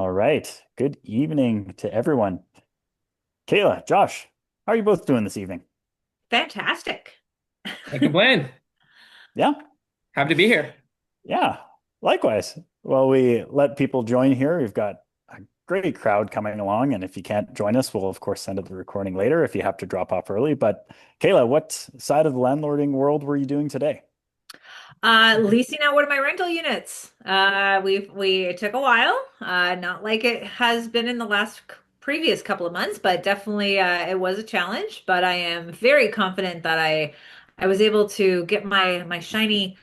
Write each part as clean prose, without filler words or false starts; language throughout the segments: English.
All right. Good evening to everyone. Kayla, Josh, how are you both doing this evening? Fantastic. Can't complain. Yeah, Happy to be here. yeah. Likewise. Well, we let people join here. We've got a great crowd coming along, and if you can't join us, we'll of course send out the recording later if you have to drop off early. But Kayla, what side of the landlording world were you doing today? Leasing out one of my rental units. We took a while. Not like it has been in the previous couple of months, but definitely it was a challenge. But I am very confident that I was able to get my shiny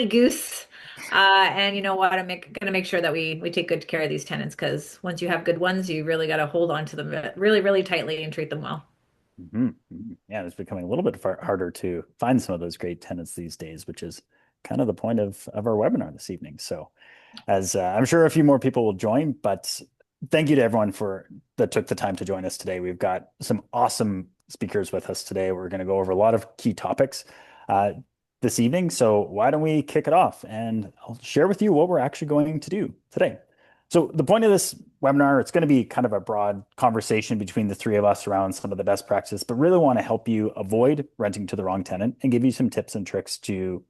goose. And you know what? Gonna make sure that we take good care of these tenants because once you have good ones, you really got to hold on to them really, really tightly and treat them well. Yeah, it's becoming a little bit harder to find some of those great tenants these days, which is kind of the point of our webinar this evening. So, as I'm sure a few more people will join, but thank you to everyone for that took the time to join us today. We've got some awesome speakers with us today. We're going to go over a lot of key topics uh, this evening. So, why don't we kick it off? And I'll share with you what we're actually going to do today. So the point of this webinar, it's going to be kind of a broad conversation between the three of us around some of the best practices, but really want to help you avoid renting to the wrong tenant and give you some tips and tricks to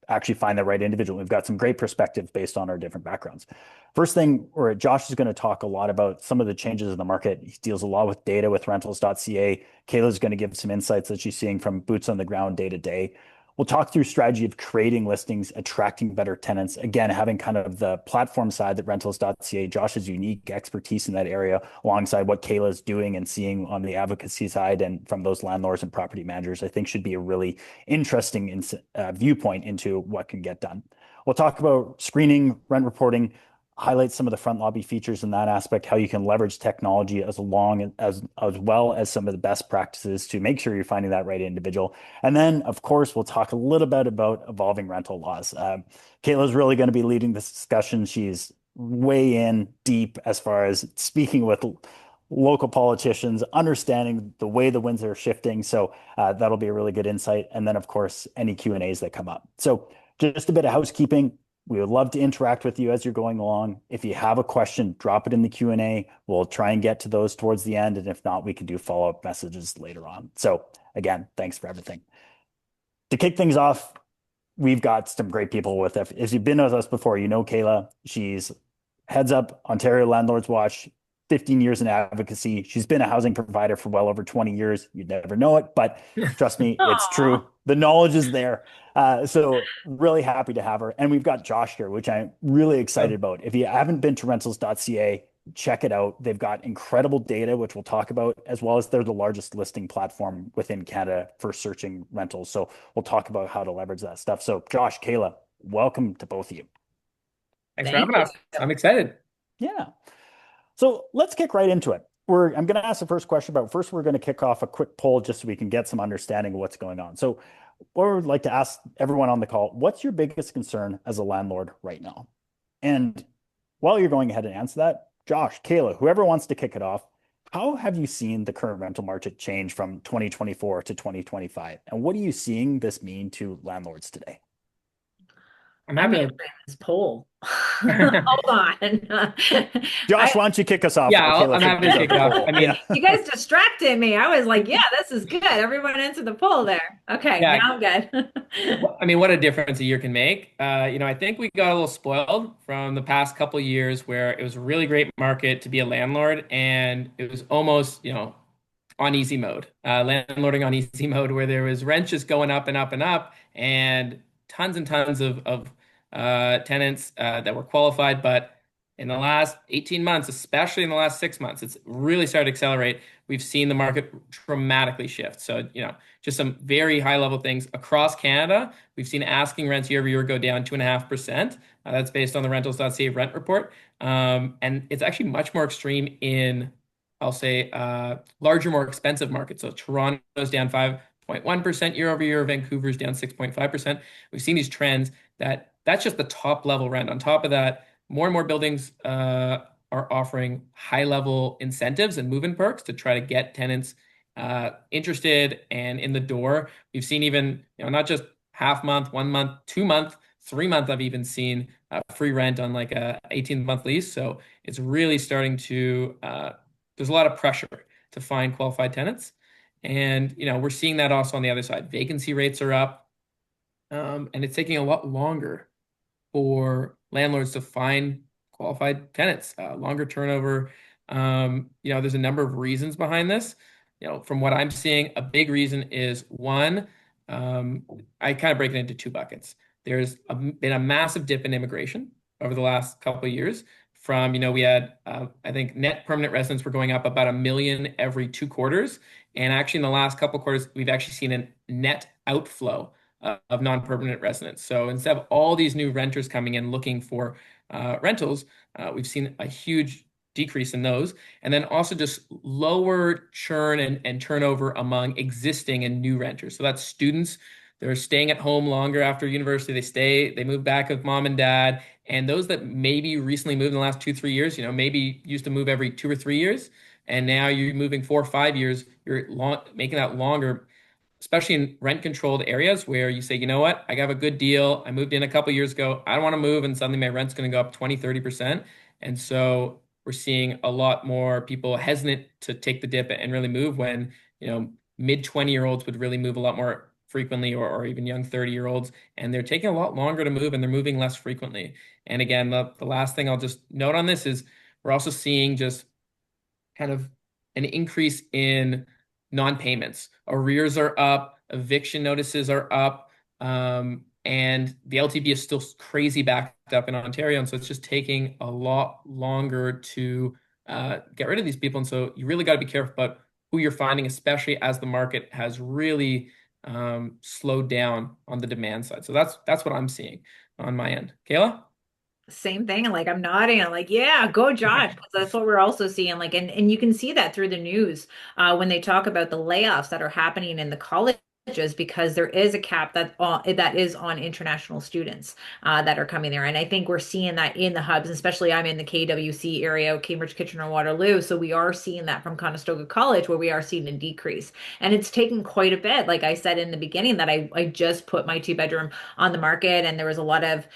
actually find the right individual. We've got some great perspectives based on our different backgrounds. First thing, or Josh is going to talk a lot about some of the changes in the market. He deals a lot with data with rentals.ca. Kayla's going to give some insights that she's seeing from boots on the ground day to day. We'll talk through strategy of creating listings, attracting better tenants. Again, having kind of the platform side that rentals.ca, Josh's unique expertise in that area, alongside what Kayla's doing and seeing on the advocacy side and from those landlords and property managers, I think should be a really interesting viewpoint into what can get done. We'll talk about screening, rent reporting, highlight some of the front lobby features in that aspect, how you can leverage technology as well as some of the best practices to make sure you're finding that right individual. And then, of course, we'll talk a little bit about evolving rental laws. Kayla's really going to be leading this discussion. She's way in deep as far as speaking with local politicians, understanding the way the winds are shifting. So that'll be a really good insight. And then, of course, any Q&As that come up. So just a bit of housekeeping. We would love to interact with you as you're going along. If you have a question, drop it in the Q&A. We'll try and get to those towards the end. And if not, we can do follow-up messages later on. So again, thanks for everything. To kick things off, we've got some great people with us. If you've been with us before, you know Kayla. She's heads up Ontario Landlords Watch, 15 years in advocacy. She's been a housing provider for well over 20 years. You'd never know it, but trust me, it's Aw, true. The knowledge is there. So really happy to have her. And we've got Josh here, which I'm really excited Um, about. If you haven't been to rentals.ca, check it out. They've got incredible data, which we'll talk about, as well as they're the largest listing platform within Canada for searching rentals. So we'll talk about how to leverage that stuff. So Josh, Kayla, welcome to both of you. Thanks for thank having you. us. I'm excited. Yeah. So let's kick right into it. I'm going to ask the first question, but first we're going to kick off a quick poll just so we can get some understanding of what's going on. So what I would like to ask everyone on the call, what's your biggest concern as a landlord right now? And while you're going ahead and answer that, Josh, Kayla, whoever wants to kick it off, how have you seen the current rental market change from 2024 to 2025? And what are you seeing this mean to landlords today? I'm I'm happy answering this poll. Hold on. I Josh, why don't you kick us off Yeah, while Kayla I'm happy to figures out kick the it off. poll? I Yeah. mean, You guys distracted me. I was like, yeah, this is good. Everyone answered the poll there. Okay, yeah, now I'm good. I mean, what a difference a year can make. I think we got a little spoiled from the past couple of years where it was a really great market to be a landlord, and it was almost, on easy mode, landlording on easy mode, where there was rent just going up and up and up, and tons of tenants that were qualified. But in the last 18 months, especially in the last 6 months, it's really started to accelerate. We've seen the market dramatically shift. So, just some very high level things across Canada. We've seen asking rents year over year go down 2.5%. That's based on the rentals.ca rent report. And it's actually much more extreme in, I'll say, larger, more expensive markets. So Toronto's down 5.1% year over year. Vancouver's down 6.5%. We've seen these trends that's just the top level rent. On top of that, more and more buildings are offering high level incentives and move-in perks to try to get tenants interested and in the door. We've seen even, not just half month, 1 month, 2 month 3 month, I've even seen free rent on like a 18-month lease. So it's really starting to, there's a lot of pressure to find qualified tenants. And, we're seeing that also on the other side. Vacancy rates are up, and it's taking a lot longer for landlords to find qualified tenants, longer turnover. There's a number of reasons behind this. From what I'm seeing, a big reason is one, I kind of break it into two buckets. Been a massive dip in immigration over the last couple of years. We had, I think, net permanent residents were going up about 1 million every 2 quarters. And actually, in the last couple of quarters, we've actually seen a net outflow of non-permanent residents. So instead of all these new renters coming in looking for rentals, we've seen a huge decrease in those. And then also just lower churn and turnover among existing and new renters. So that's students. They're staying at home longer after university. They move back with mom and dad. And those that maybe recently moved in the last 2, 3 years, maybe used to move every 2 or 3 years. And now you're moving 4 or 5 years, making that longer, especially in rent controlled areas where you say, you know what, I got a good deal. I moved in a couple years ago. I don't want to move and suddenly my rent's going to go up 20, 30%. And so we're seeing a lot more people hesitant to take the dip and really move when, mid 20-year-olds would really move a lot more frequently, or even young 30-year-olds. And they're taking a lot longer to move and they're moving less frequently. And again, the last thing I'll just note on this is we're also seeing just kind of an increase in non-payments. Arrears are up, eviction notices are up, and the LTV is still crazy backed up in Ontario. And so it's just taking a lot longer to get rid of these people. And so you really got to be careful about who you're finding, especially as the market has really slowed down on the demand side. So that's what I'm seeing on my end. Kayla? Same thing. And like I'm nodding. I'm like, yeah, go Josh. 'Cause that's what we're also seeing. Like, and you can see that through the news when they talk about the layoffs that are happening in the colleges because there is a cap that is on international students that are coming there. And I think we're seeing that in the hubs, especially I'm in the KWC area, Cambridge, Kitchener, Waterloo. So we are seeing that from Conestoga College where we are seeing a decrease. And it's taken quite a bit. Like I said in the beginning that I just put my 2 bedroom on the market and there was a lot of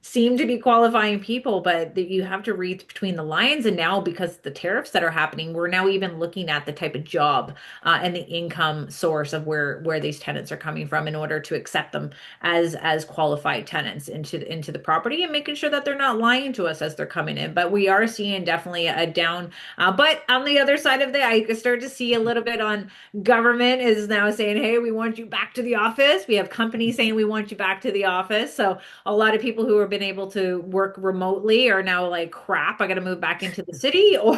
seem to be qualifying people, but that you have to read between the lines. And now, because the tariffs that are happening, we're now even looking at the type of job and the income source of where these tenants are coming from in order to accept them as qualified tenants into the property and making sure that they're not lying to us as they're coming in. But we are seeing definitely a down. But on the other side of that, I start to see a little bit on government is now saying, hey, we want you back to the office. We have companies saying we want you back to the office. So a lot of people who have been able to work remotely are now like, crap, I got to move back into the city, or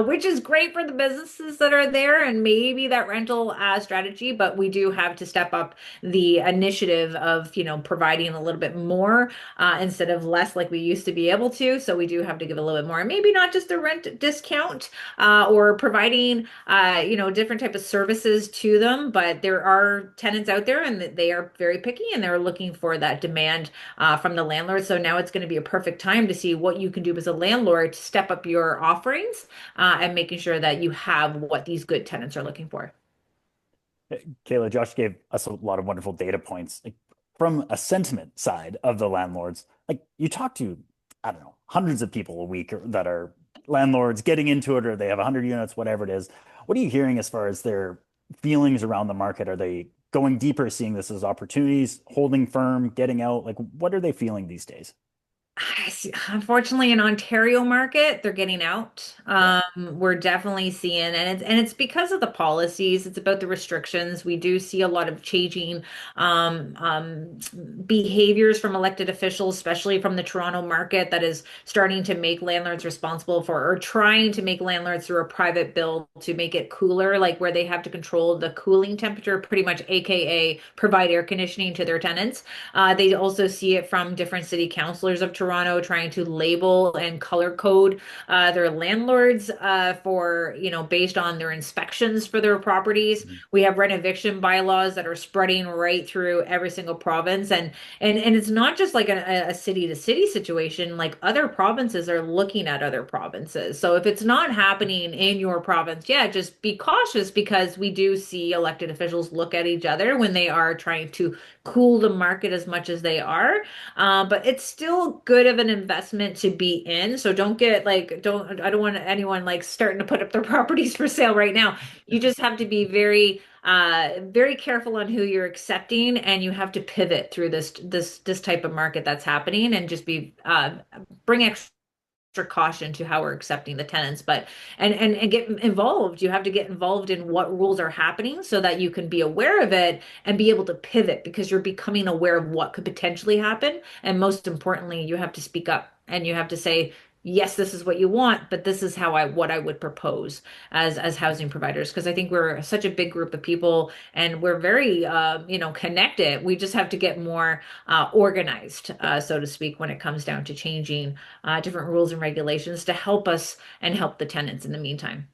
which is great for the businesses that are there and maybe that rental strategy. But we do have to step up the initiative of, providing a little bit more instead of less like we used to be able to. So we do have to give a little bit more, and maybe not just a rent discount or providing, different type of services to them. But there are tenants out there and they are very picky and they're looking for that demand from the landlord. So now it's going to be a perfect time to see what you can do as a landlord to step up your offerings and making sure that you have what these good tenants are looking for. Kayla, Josh gave us a lot of wonderful data points. Like from a sentiment side of the landlords, like you talk to, I don't know, hundreds of people a week that are landlords getting into it, or they have 100 units, whatever it is. What are you hearing as far as their feelings around the market? Are they going deeper, seeing this as opportunities, holding firm, getting out? Like, what are they feeling these days? Unfortunately, in Ontario market, they're getting out. Yeah. We're definitely seeing, and it's because of the policies. It's about the restrictions. We do see a lot of changing um, um, behaviors from elected officials, especially from the Toronto market, that is starting to make landlords responsible for, or trying to make landlords through a private bill to make it cooler, like where they have to control the cooling temperature, pretty much, AKA provide air conditioning to their tenants. They also see it from different city councilors of Toronto Toronto trying to label and color code their landlords for, based on their inspections for their properties. Mhm. We have rent eviction bylaws that are spreading right through every single province. And it's not just like a city to city situation, like other provinces are looking at other provinces. So if it's not happening in your province, yeah, just be cautious because we do see elected officials look at each other when they are trying to cool the market as much as they are. But it's still good of an investment to be in. So don't get like, I don't want anyone like starting to put up their properties for sale right now. You just have to be very careful on who you're accepting, and you have to pivot through this type of market that's happening, and just be bring extra caution to how we're accepting the tenants, but and get involved. You have to get involved in what rules are happening so that you can be aware of it and be able to pivot because you're becoming aware of what could potentially happen. And most importantly, you have to speak up and you have to say, yes, this is what you want, but this is what I would propose as housing providers, because I think we're such a big group of people and we're very connected. We just have to get more organized, so to speak, when it comes down to changing different rules and regulations to help us and help the tenants in the meantime.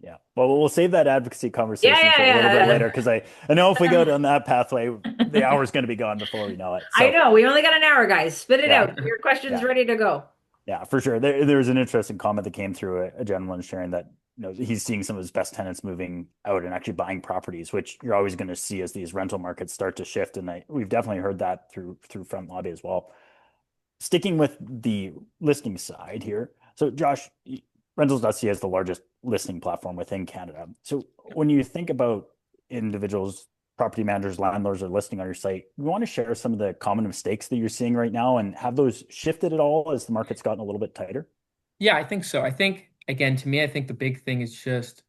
Yeah. Well, we'll save that advocacy Yeah, conversation for a little bit yeah, later because I know if we go yeah. down that pathway, the hour's going to be gone before we know it. I So, know. We only got an hour, guys. Spit it yeah, out. Your question's yeah, ready to go. yeah, for sure. There's an interesting comment that came through a gentleman sharing that he's seeing some of his best tenants moving out and actually buying properties, which you're always going to see as these rental markets start to shift. And we've definitely heard that through FrontLobby as well. Sticking with the listing side here. So, Josh, Rentals.ca is the largest listing platform within Canada. So, when you think about individuals, property managers, landlords are listing on your site, we want to share some of the common mistakes that you're seeing right now and have those shifted at all as the market's gotten a little bit tighter? Yeah, I think so. I think again, to me, I think the big thing is just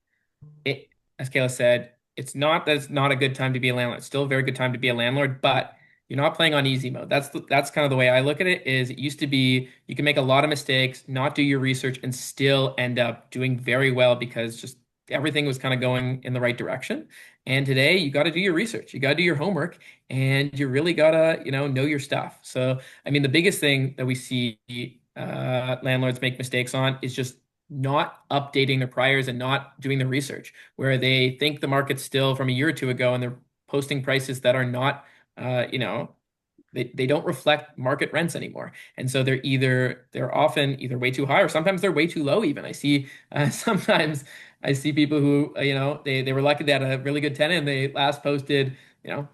it, as Kayla said, it's not that it's not a good time to be a landlord. It's still a very good time to be a landlord, but you're not playing on easy mode. That's kind of the way I look at it. Is it used to be you can make a lot of mistakes, not do your research, and still end up doing very well because just everything was kind of going in the right direction. And today you got to do your research, you got to do your homework, and you really gotta know your stuff. So I mean, the biggest thing that we see landlords make mistakes on is just not updating their priors and not doing the research, where they think the market's still from a year or two ago and they're posting prices that are not, they don't reflect market rents anymore. And so they're often either way too high or sometimes they're way too low even. I see sometimes I see people who, they were lucky they had a really good tenant and they last posted, you know,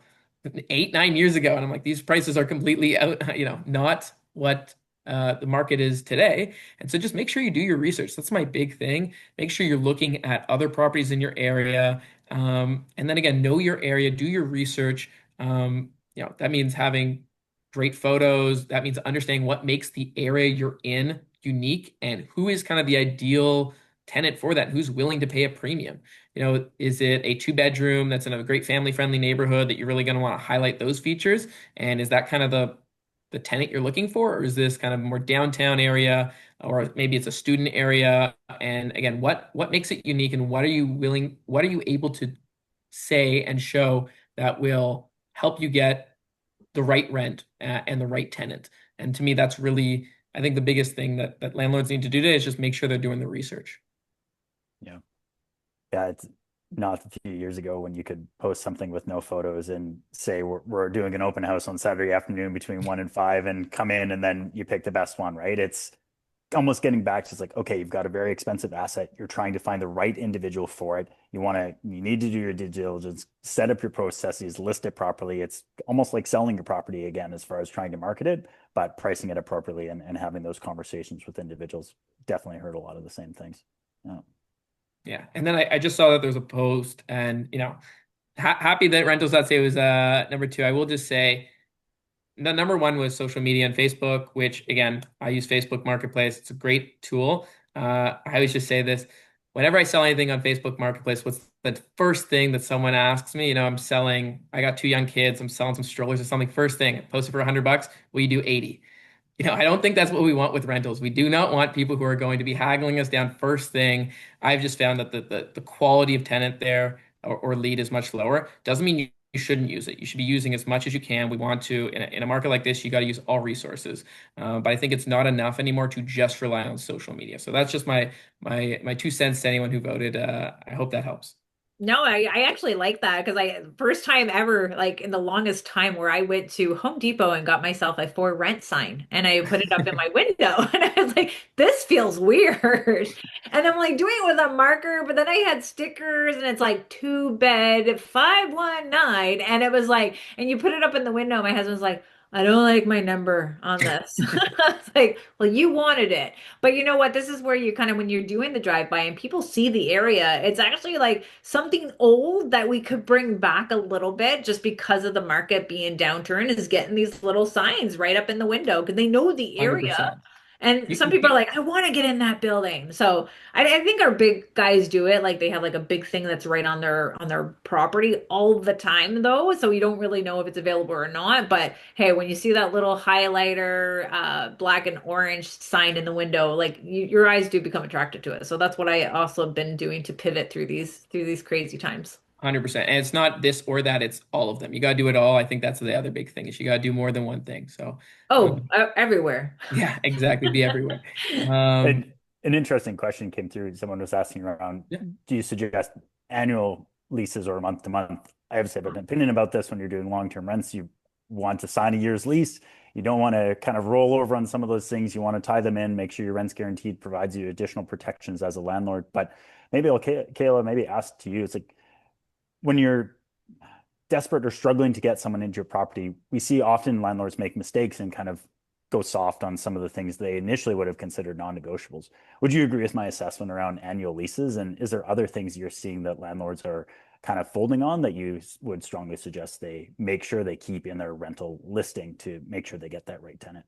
8, 9 years ago. And I'm like, these prices are completely out, not what the market is today. And so just make sure you do your research. That's my big thing. Make sure you're looking at other properties in your area. And then again, know your area, do your research. That means having great photos. That means understanding what makes the area you're in unique and who is kind of the ideal tenant for that, who's willing to pay a premium. Is it a two-bedroom that's in a great family-friendly neighborhood that you're really going to want to highlight those features? And is that kind of the tenant you're looking for, or is this kind of more downtown area, or maybe it's a student area? And again, what makes it unique, and what are you able to say and show that will help you get the right rent and the right tenant? And to me, that's really, I think, the biggest thing that landlords need to do today is just make sure they're doing the research. Yeah. Yeah, it's not a few years ago when you could post something with no photos and say we're doing an open house on Saturday afternoon between 1 and 5 and come in and then you pick the best one, right? It's almost getting back to, it's like, okay, you've got a very expensive asset. You're trying to find the right individual for it. You need to do your due diligence, set up your processes, list it properly. It's almost like selling your property again, as far as trying to market it, but pricing it appropriately and having those conversations with individuals. Definitely heard a lot of the same things. Yeah. Yeah. And then I just saw that there's a post, and happy that rentals.ca was number two. I will just say the number one was social media and Facebook, which again, I use Facebook Marketplace. It's a great tool. I always just say this: whenever I sell anything on Facebook Marketplace, what's the first thing that someone asks me? I got two young kids, I'm selling some strollers or something. First thing, I posted for $100. Will you do 80? I don't think that's what we want with rentals. We do not want people who are going to be haggling us down first thing. I've just found that the quality of tenant there or lead is much lower. Doesn't mean you shouldn't use it. You should be using as much as you can. We want to, in a market like this, you got to use all resources. But I think it's not enough anymore to just rely on social media. So that's just my 2 cents to anyone who voted. I hope that helps. No, I actually like that because I first time ever, like in the longest time where I went to Home Depot and got myself a for rent sign and I put it up in my window and I was like, this feels weird. And I'm like doing it with a marker, but then I had stickers and it's like 2 bed 519 and it was like, and you put it up in the window. My husband's like, I don't like my number on this. It's like, well, you wanted it. But you know what? This is where you kind of, when you're doing the drive-by and people see the area, it's actually like something old that we could bring back a little bit just because of the market being downturn is getting these little signs right up in the window because they know the area. 100%. And some people are like, I want to get in that building. So I think our big guys do it. Like they have like a big thing that's right on their property all the time though. So you don't really know if it's available or not. But hey, when you see that little highlighter, black and orange sign in the window, like your eyes do become attracted to it. So that's what I also been doing to pivot through these crazy times. 100%. And it's not this or that, it's all of them. You got to do it all. I think that's the other big thing is you got to do more than one thing. So, Oh, um, everywhere. yeah, exactly. Be everywhere. Um, And an interesting question came through. Someone was asking around, yeah, do you suggest annual leases or month to month? I obviously have an opinion about this. When you're doing long-term rents, you want to sign a year's lease. You don't want to kind of roll over on some of those things. You want to tie them in, make sure your rent's guaranteed, provides you additional protections as a landlord. But maybe I'll, Kayla, maybe ask to you, it's like when you're desperate or struggling to get someone into your property, we see often landlords make mistakes and kind of go soft on some of the things they initially would have considered non-negotiables. Would you agree with my assessment around annual leases? And is there other things you're seeing that landlords are kind of folding on that you would strongly suggest they make sure they keep in their rental listing to make sure they get that right tenant?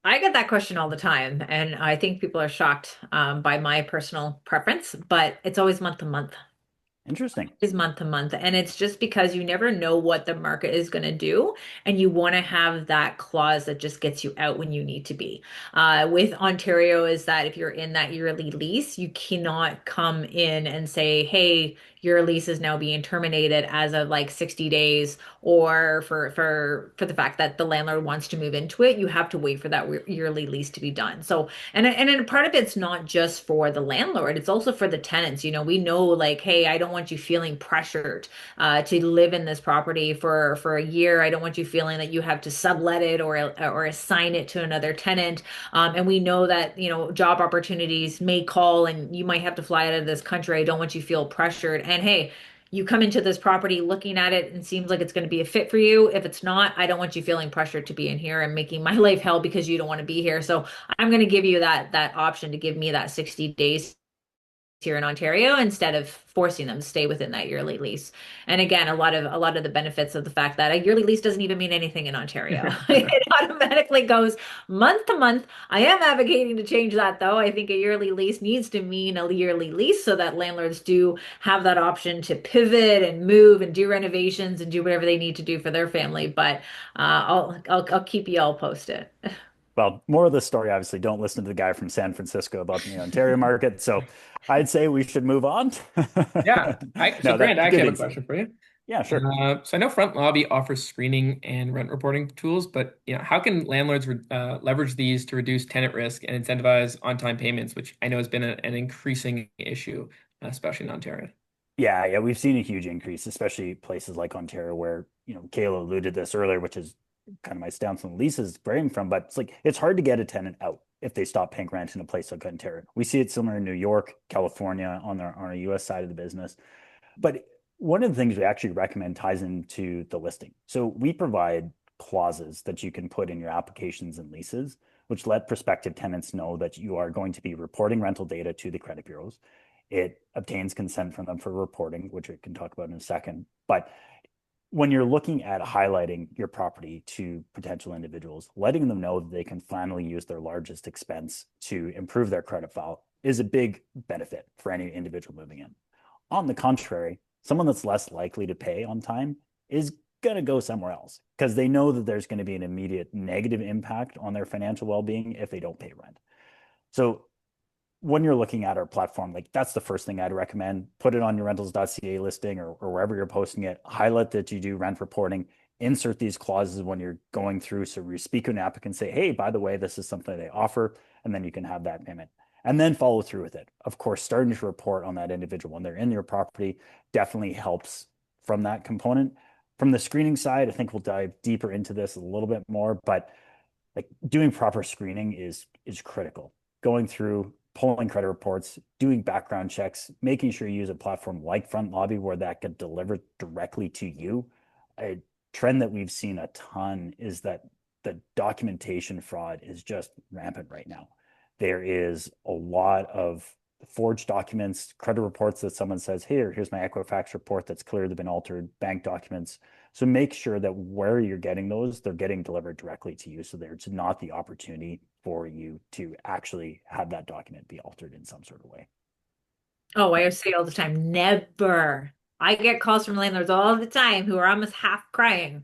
I get that question all the time, and I think people are shocked by my personal preference, but it's always month to month. Interesting. Is month to month. And it's just because you never know what the market is going to do. And you want to have that clause that just gets you out when you need to be. With Ontario, is that if you're in that yearly lease, you cannot come in and say, hey, your lease is now being terminated as of like 60 days or for the fact that the landlord wants to move into it. You have to wait for that yearly lease to be done. So and then part of it's not just for the landlord, it's also for the tenants. You know, we know like, hey, I don't want you feeling pressured to live in this property for a year. I don't want you feeling that you have to sublet it or assign it to another tenant. And we know that, you know, job opportunities may call and you might have to fly out of this country. I don't want you to feel pressured. And hey, you come into this property looking at it and seems like it's going to be a fit for you. If it's not, I don't want you feeling pressured to be in here and making my life hell because you don't want to be here. So I'm going to give you that option to give me that 60 days here in Ontario instead of forcing them to stay within that yearly lease. And again, a lot of the benefits of the fact that a yearly lease doesn't even mean anything in Ontario. It automatically goes month to month. I am advocating to change that though. I think a yearly lease needs to mean a yearly lease so that landlords do have that option to pivot and move and do renovations and do whatever they need to do for their family. But I'll keep you all posted. Well, more of the story, obviously, don't listen to the guy from San Francisco about the Ontario market. So I'd say we should move on. yeah. So No, Grant, that's I actually good have a insight. question for you. Yeah, sure. So I know FrontLobby offers screening and rent reporting tools, but how can landlords leverage these to reduce tenant risk and incentivize on-time payments, which I know has been an increasing issue, especially in Ontario? Yeah, we've seen a huge increase, especially places like Ontario, where Kayla alluded to this earlier, which is kind of my stance on leases varying from, but it's like it's hard to get a tenant out if they stop paying rent in a place like Ontario. We see it similar in New York, California on our US side of the business. But one of the things we actually recommend ties into the listing. So we provide clauses that you can put in your applications and leases, which let prospective tenants know that you are going to be reporting rental data to the credit bureaus. It obtains consent from them for reporting, which we can talk about in a second. But when you're looking at highlighting your property to potential individuals, letting them know that they can finally use their largest expense to improve their credit file is a big benefit for any individual moving in. On the contrary, someone that's less likely to pay on time is going to go somewhere else because they know that there's going to be an immediate negative impact on their financial well-being if they don't pay rent. So when you're looking at our platform, like that's the first thing I'd recommend. Put it on your rentals.ca listing or wherever you're posting it. Highlight that you do rent reporting. Insert these clauses when you're going through. So you speak to an applicant, say, hey, by the way, this is something they offer, and then you can have that payment. And then follow through with it. Of course, starting to report on that individual when they're in your property definitely helps from that component. From the screening side, I think we'll dive deeper into this a little bit more, but like doing proper screening is critical. Going through, pulling credit reports, doing background checks, making sure you use a platform like FrontLobby where that get delivered directly to you. A trend that we've seen a ton is that the documentation fraud is just rampant right now. There is a lot of forged documents, credit reports that someone says, here, here's my Equifax report that's clearly been altered, bank documents. So make sure that where you're getting those, they're getting delivered directly to you. So there's not the opportunity for you to actually have that document be altered in some sort of way. Oh, I say all the time, never. I get calls from landlords all the time who are almost half crying.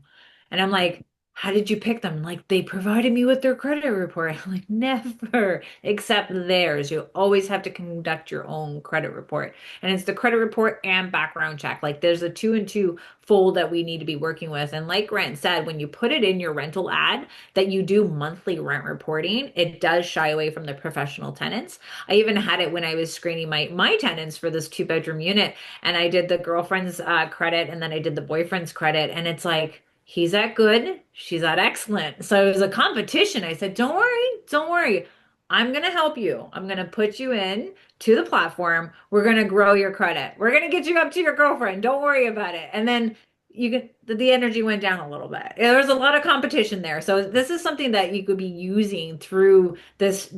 And I'm like, how did you pick them? Like, they provided me with their credit report. I'm like, never, except theirs. You always have to conduct your own credit report. And it's the credit report and background check. Like, there's a two and two fold that we need to be working with. And like Grant said, when you put it in your rental ad that you do monthly rent reporting, it does shy away from the professional tenants. I even had it when I was screening my tenants for this two-bedroom unit, and I did the girlfriend's credit, and then I did the boyfriend's credit, and it's like he's at good, she's at excellent. So it was a competition. I said, "Don't worry, don't worry. I'm gonna help you. I'm gonna put you in to the platform. We're gonna grow your credit. We're gonna get you up to your girlfriend. Don't worry about it." And then you get the energy went down a little bit. There was a lot of competition there. So this is something that you could be using through this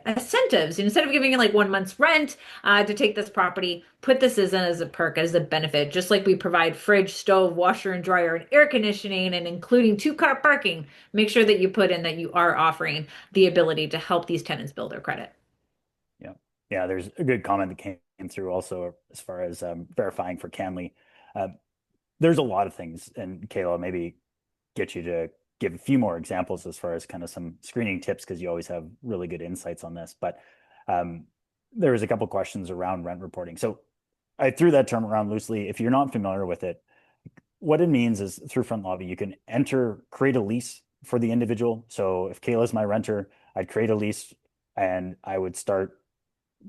incentives. Instead of giving you like 1 month's rent to take this property, put this as a perk, as a benefit, just like we provide fridge, stove, washer and dryer, and air conditioning, and including two-car parking. Make sure that you put in that you are offering the ability to help these tenants build their credit. Yeah. Yeah. There's a good comment that came through also as far as verifying for Canley. Uh, there's a lot of things, and Kayla, maybe get you to give a few more examples as far as kind of some screening tips because you always have really good insights on this. But um, there was a couple questions around rent reporting. So I threw that term around loosely. If you're not familiar with it, what it means is through FrontLobby, you can create a lease for the individual. So if Kayla's my renter, I'd create a lease and I would start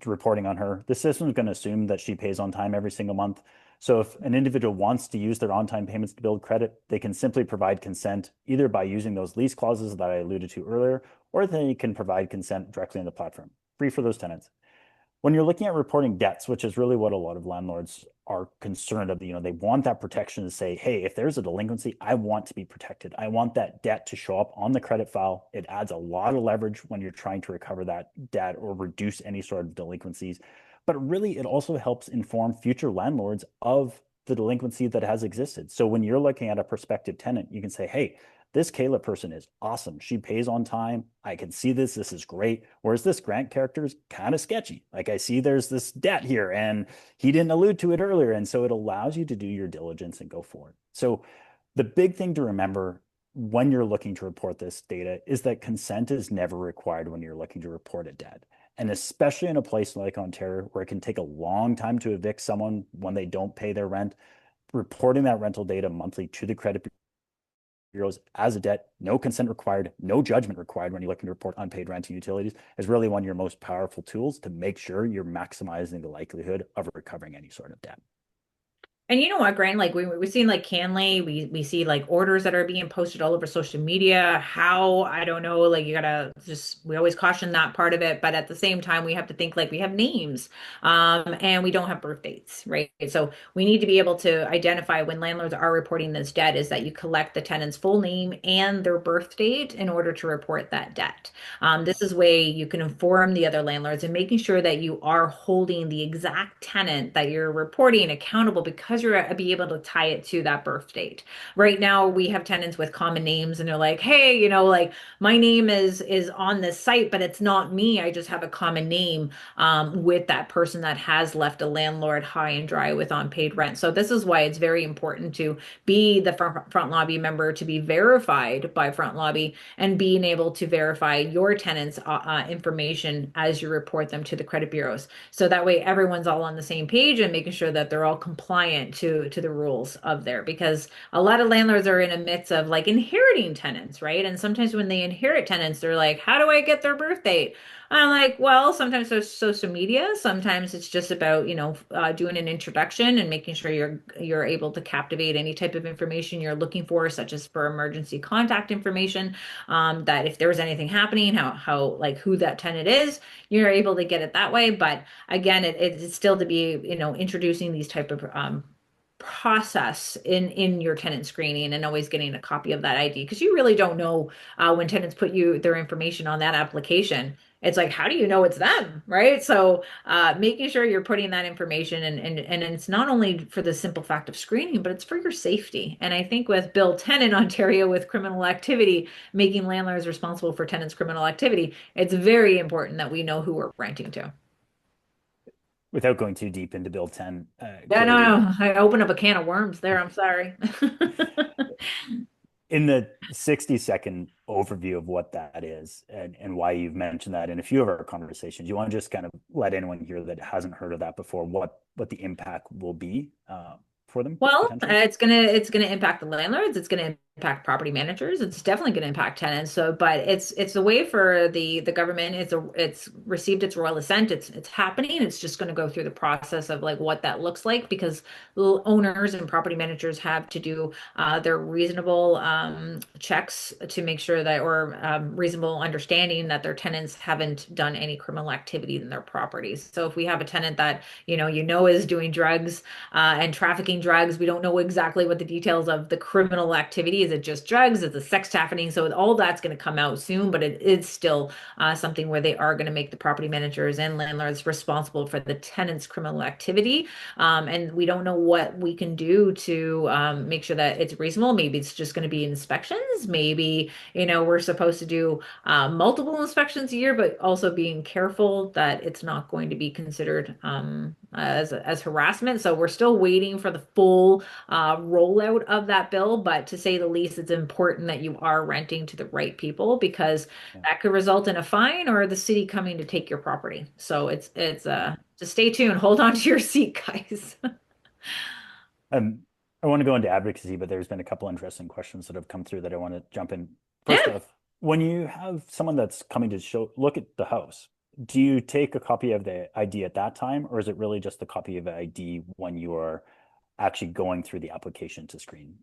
reporting on her. The system is going to assume that she pays on time every single month. So if an individual wants to use their on-time payments to build credit, they can simply provide consent either by using those lease clauses that I alluded to earlier, or they can provide consent directly on the platform, free for those tenants. When you're looking at reporting debts, which is really what a lot of landlords are concerned of, they want that protection to say, hey, if there's a delinquency, I want to be protected. I want that debt to show up on the credit file. It adds a lot of leverage when you're trying to recover that debt or reduce any sort of delinquencies. But really, it also helps inform future landlords of the delinquency that has existed. So when you're looking at a prospective tenant, you can say, hey, this Kayla person is awesome. She pays on time. I can see this. This is great. Whereas this Grant character is kind of sketchy. Like I see there's this debt here and he didn't allude to it earlier. And so it allows you to do your diligence and go forward. So the big thing to remember when you're looking to report this data is that consent is never required when you're looking to report a debt. And especially in a place like Ontario, where it can take a long time to evict someone when they don't pay their rent, reporting that rental data monthly to the credit bureaus as a debt, no consent required, no judgment required when you're looking to report unpaid rent and utilities is really one of your most powerful tools to make sure you're maximizing the likelihood of recovering any sort of debt. And you know what, Grant? Like we've seen like Canley, we see like orders that are being posted all over social media. How, I don't know, like you gotta just we always caution that part of it, but at the same time we have to think like we have names, and we don't have birth dates, right? So we need to be able to identify when landlords are reporting this debt is that you collect the tenant's full name and their birth date in order to report that debt. This is way you can inform the other landlords and making sure that you are holding the exact tenant that you're reporting accountable because because you're be able to tie it to that birth date. Right now, we have tenants with common names, and they're like, "Hey, like my name is on this site, but it's not me. I just have a common name with that person that has left a landlord high and dry with unpaid rent." So this is why it's very important to be the front lobby member, to be verified by front lobby, and being able to verify your tenants' information as you report them to the credit bureaus. So that way everyone's all on the same page and making sure that they're all compliant to the rules of there. Because a lot of landlords are in a midst of like inheriting tenants, right? And sometimes when they inherit tenants, they're like, how do I get their birth date? I'm like, well, sometimes there's social media. Sometimes it's just about, doing an introduction and making sure you're able to captivate any type of information you're looking for, such as for emergency contact information. That if there was anything happening, how like who that tenant is, you're able to get it that way. But again, it's still to be, introducing these type of process in your tenant screening and always getting a copy of that ID, because you really don't know when tenants put their information on that application. It's like, how do you know it's them, right? So making sure you're putting that information, and it's not only for the simple fact of screening, but it's for your safety. And I think with Bill 10 in Ontario, with criminal activity, making landlords responsible for tenants' criminal activity, it's very important that we know who we're renting to. Without going too deep into Bill 10, Yeah, no, Kayla, no, I opened up a can of worms there. I'm sorry. in the 60-second overview of what that is and why you've mentioned that in a few of our conversations, you want to just kind of let anyone here that hasn't heard of that before what the impact will be for them Well, potentially? it's gonna impact the landlords. It's gonna impact property managers. It's definitely gonna impact tenants. So, but it's a way for the government. It's received its royal assent. It's happening. It's just gonna go through the process of like what that looks like, because owners and property managers have to do their reasonable checks to make sure that, or reasonable understanding that their tenants haven't done any criminal activity in their properties. So if we have a tenant that is doing drugs and trafficking drugs. We don't know exactly what the details of the criminal activity is. It just drugs? Is it sex trafficking? So all that's going to come out soon, but it is still something where they are going to make the property managers and landlords responsible for the tenant's criminal activity. And we don't know what we can do to make sure that it's reasonable. Maybe it's just going to be inspections. Maybe, we're supposed to do multiple inspections a year, but also being careful that it's not going to be considered as harassment. So we're still waiting for the full rollout of that bill. But to say the least, it's important that you are renting to the right people, because Yeah. that could result in a fine or the city coming to take your property. So it's just stay tuned, hold on to your seat, guys. Um, I want to go into advocacy, but there's been a couple interesting questions that have come through that I want to jump in. First Yeah. off, when you have someone that's coming to look at the house, do you take a copy of the ID at that time, or is it really just the copy of the ID when you are actually going through the application to screen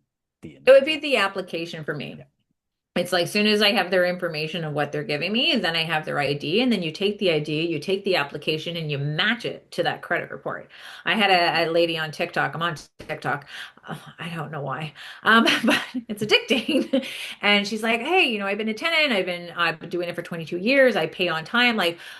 the It would be individual? the application for me. Yeah. It's like soon as I have their information of what they're giving me, and then I have their ID, and then you take the ID, you take the application, and you match it to that credit report. I had a lady on TikTok. I'm on TikTok. I don't know why, but it's addicting. And she's like, "Hey, I've been a tenant. I've been doing it for 22 years. I pay on time.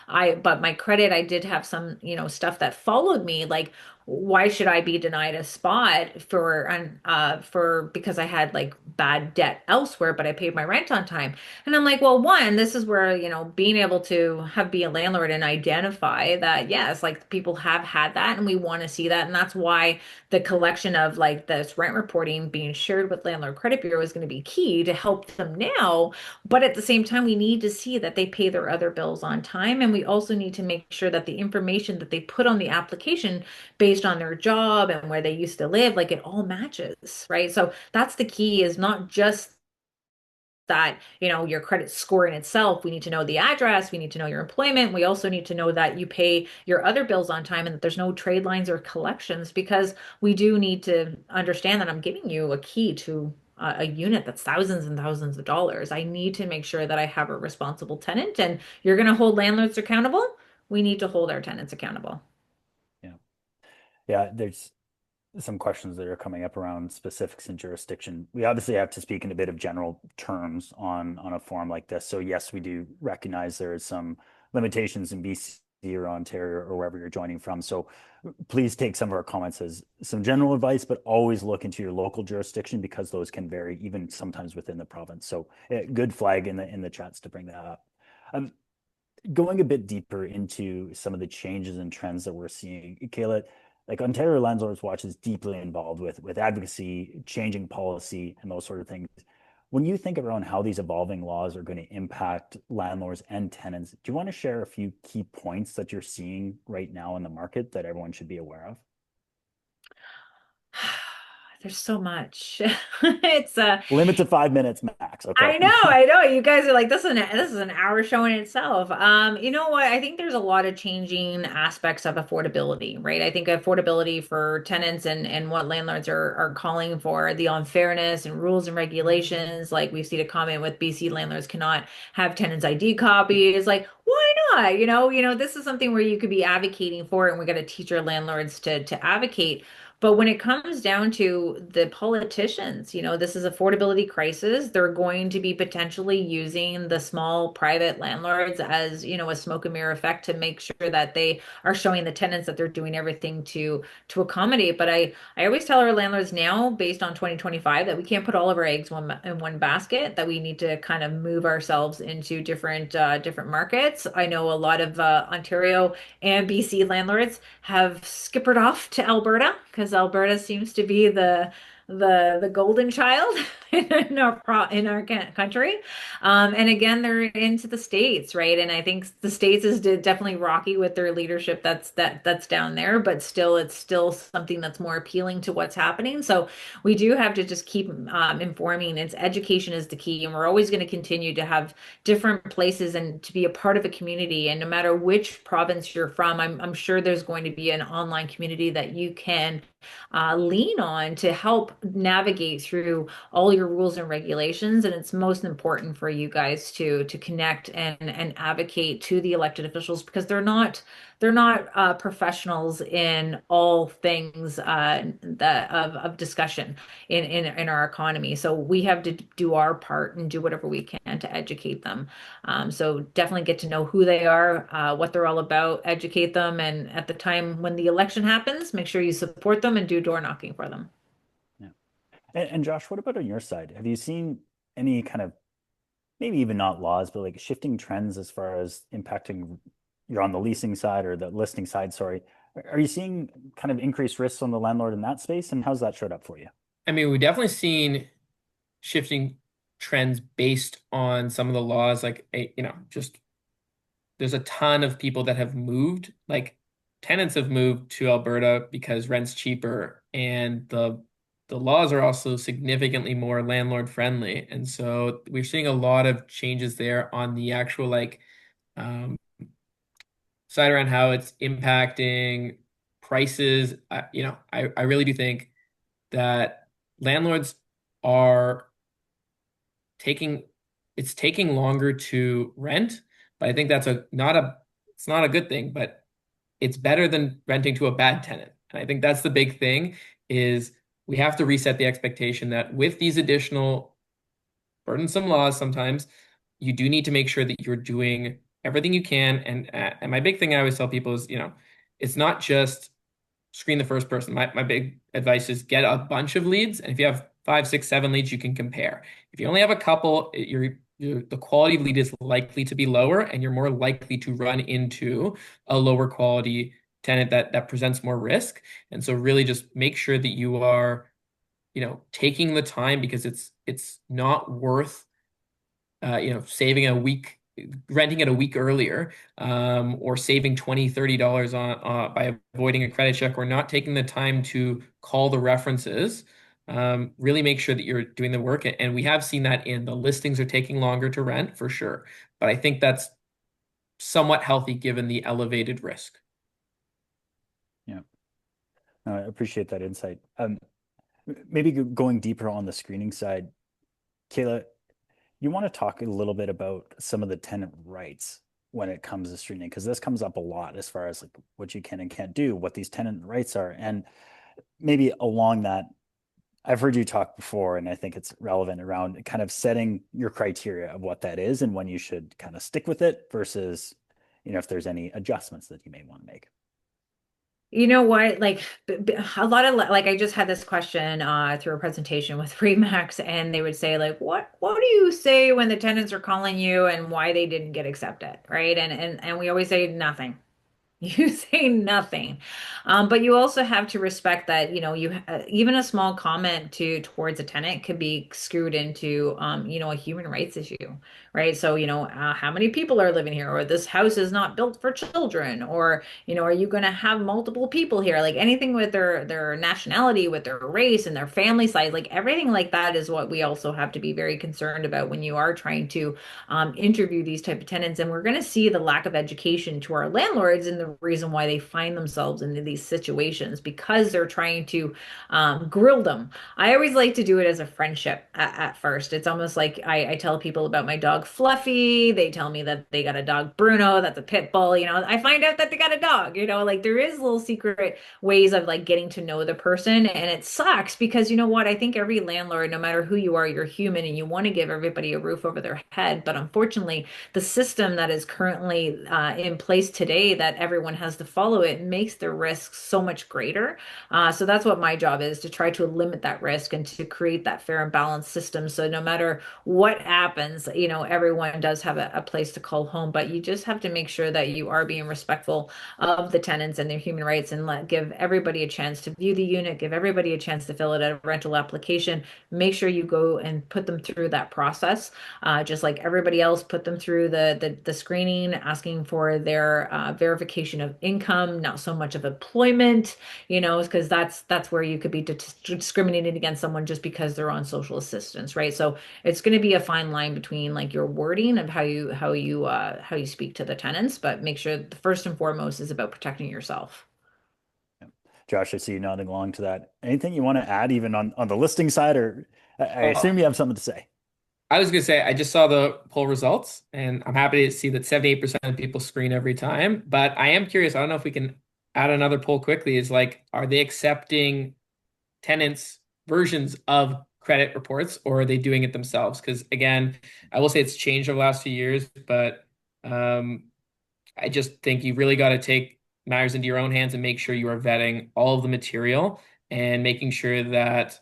But my credit, I did have some, stuff that followed me. Like, why should I be denied a spot for because I had like bad debt elsewhere, but I paid my rent on time?" And I'm like, well, one, this is where, being able to be a landlord and identify that, yes, like people have had that and we want to see that. And that's why the collection of like this rent reporting being shared with Landlord Credit Bureau is going to be key to help them now. But at the same time, we need to see that they pay their other bills on time. And we also need to make sure that the information that they put on the application based on their job and where they used to live, like it all matches, right? So that's the key, is not just that, your credit score in itself. We need to know the address, we need to know your employment. We also need to know that you pay your other bills on time and that there's no trade lines or collections, because we do need to understand that I'm giving you a key to a unit that's thousands and thousands of dollars. I need to make sure that I have a responsible tenant, and you're going to hold landlords accountable. We need to hold our tenants accountable. Yeah. Yeah, there's some questions that are coming up around specifics and jurisdiction. We obviously have to speak in a bit of general terms on a forum like this. So yes, we do recognize there is some limitations in BC or Ontario or wherever you're joining from. So please take some of our comments as some general advice, but always look into your local jurisdiction because those can vary even sometimes within the province. So good flag in the chats to bring that up. Going a bit deeper into some of the changes and trends that we're seeing, Kayla, like Ontario Landlords Watch is deeply involved with advocacy, changing policy, and those sort of things. When you think around how these evolving laws are going to impact landlords and tenants, do you want to share a few key points that you're seeing right now in the market that everyone should be aware of? There's so much. It's Limit to 5 minutes max. Okay. I know. You guys are like, this is an hour show in itself. You know what? I think there's a lot of changing aspects of affordability, right? I think affordability for tenants and what landlords are calling for, the unfairness and rules and regulations. Like we've seen a comment with BC landlords cannot have tenants' ID copies. Like, why not? This is something where you could be advocating for it, and we got to teach our landlords to advocate. But when it comes down to the politicians, this is affordability crisis. They're going to be potentially using the small private landlords as, a smoke and mirror effect to make sure that they are showing the tenants that they're doing everything to accommodate. But I always tell our landlords now, based on 2025, that we can't put all of our eggs in one basket, that we need to kind of move ourselves into different markets. I know a lot of Ontario and BC landlords have skippered off to Alberta because Alberta seems to be the golden child in our country. And again, they're into the states, right? And I think the states is definitely rocky with their leadership that's down there, but still, it's still something that's more appealing to what's happening. So we do have to just keep informing. It's education is the key, and we're always going to continue to have different places and to be a part of a community. And no matter which province you're from, I'm sure there's going to be an online community that you can lean on to help navigate through all your rules and regulations. And it's most important for you guys to connect and advocate to the elected officials because they're not professionals in all things that of discussion in our economy. So we have to do our part and do whatever we can to educate them. So definitely get to know who they are, what they're all about, educate them, and at the time when the election happens, make sure you support them and do door knocking for them. Yeah. And Josh, what about on your side? Have you seen any kind of maybe even not laws, but like shifting trends as far as impacting you're on the leasing side or the listing side, sorry. Are you seeing kind of increased risks on the landlord in that space? And how's that showed up for you? I mean, we've definitely seen shifting trends based on some of the laws, like, just there's a ton of people that have moved, like tenants have moved to Alberta because rent's cheaper and the laws are also significantly more landlord friendly. And so we're seeing a lot of changes there on the actual um, side around how it's impacting prices. I really do think that landlords are taking it's taking longer to rent, but I think that's it's not a good thing, but it's better than renting to a bad tenant. And I think that's the big thing is we have to reset the expectation that with these additional burdensome laws, sometimes you do need to make sure that you're doing everything you can. And my big thing I always tell people is, it's not just screen the first person. My big advice is get a bunch of leads. And if you have 5, 6, 7 leads, you can compare. If you only have a couple, the quality of lead is likely to be lower, and you're more likely to run into a lower quality tenant that presents more risk. And so really just make sure that you are, taking the time because it's not worth saving a week, renting it a week earlier, or saving $20, $30 on by avoiding a credit check or not taking the time to call the references. Really make sure that you're doing the work. And we have seen that in the listings are taking longer to rent for sure. But I think that's somewhat healthy given the elevated risk. Yeah, no, I appreciate that insight. Maybe going deeper on the screening side, Kayla, you want to talk a little bit about some of the tenant rights when it comes to screening, because this comes up a lot as far as like what you can and can't do, what these tenant rights are. And maybe along that, I've heard you talk before, and I think it's relevant around kind of setting your criteria of what that is and when you should kind of stick with it versus, if there's any adjustments that you may want to make. You know what? Like a lot of like I just had this question through a presentation with Remax, and they would say like, what do you say when the tenants are calling you and why they didn't get accepted, right? And we always say nothing. You say nothing. But you also have to respect that, even a small comment towards a tenant could be screwed into, a human rights issue, right? So, how many people are living here, or this house is not built for children, or, are you going to have multiple people here? Like anything with their nationality, with their race and their family size, like everything like that is what we also have to be very concerned about when you are trying to interview these type of tenants. And we're going to see the lack of education to our landlords and the reason why they find themselves into these situations because they're trying to grill them. I always like to do it as a friendship at first. It's almost like I tell people about my dog Fluffy. They tell me that they got a dog Bruno, that's a pit bull. I find out that they got a dog. Like there is little secret ways of like getting to know the person. And it sucks because you know what? I think every landlord, no matter who you are, you're human and you want to give everybody a roof over their head. But unfortunately, the system that is currently in place today that everyone has to follow it makes the risk so much greater. So that's what my job is, to try to limit that risk and to create that fair and balanced system. So no matter what happens, everyone does have a place to call home, but you just have to make sure that you are being respectful of the tenants and their human rights and give everybody a chance to view the unit, give everybody a chance to fill out a rental application. Make sure you go and put them through that process, just like everybody else, put them through the screening, asking for their verification of income, not so much of employment, because that's where you could be discriminated against someone just because they're on social assistance, right? So it's going to be a fine line between like your wording of how you speak to the tenants, but make sure the first and foremost is about protecting yourself. Yeah. Josh, I see you nodding along to that. Anything you want to add, even on the listing side, or I Oh, assume you have something to say. I was gonna say I just saw the poll results, and I'm happy to see that 78% of people screen every time. But I am curious. I don't know if we can add another poll quickly. Is like, are they accepting tenants' versions of credit reports, or are they doing it themselves? Because again, I will say it's changed over the last few years, but um, I just think you really got to take matters into your own hands and make sure you are vetting all of the material and making sure that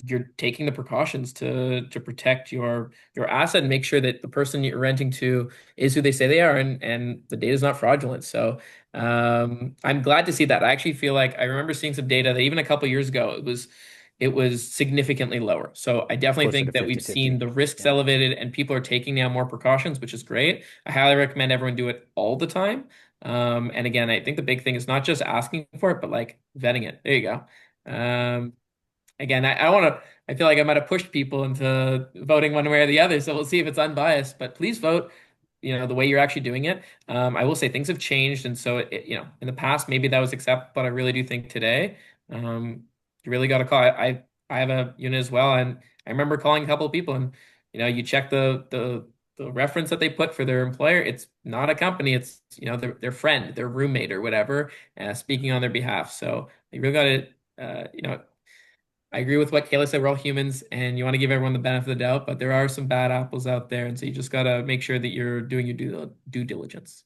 you're taking the precautions to protect your asset and make sure that the person you're renting to is who they say they are and the data is not fraudulent. So I'm glad to see that. I actually feel like I remember seeing some data that even a couple years ago it was significantly lower. So I definitely Closer to think that we've 50-50. seen the risks Yeah. elevated and people are taking now more precautions, which is great. I highly recommend everyone do it all the time. And again, I think the big thing is not just asking for it, but like vetting it. There you go. Again, I want to, I feel like I might have pushed people into voting one way or the other. So we'll see if it's unbiased, but please vote, the way you're actually doing it. I will say things have changed. And so, in the past, maybe that was acceptable, but I really do think today, you really got to call. I have a unit as well. And I remember calling a couple of people and, you check the reference that they put for their employer. It's not a company. It's, their friend, their roommate or whatever, speaking on their behalf. So you really got to, I agree with what Kayla said. We're all humans, and you want to give everyone the benefit of the doubt, but there are some bad apples out there, and so you just got to make sure that you're doing your due diligence.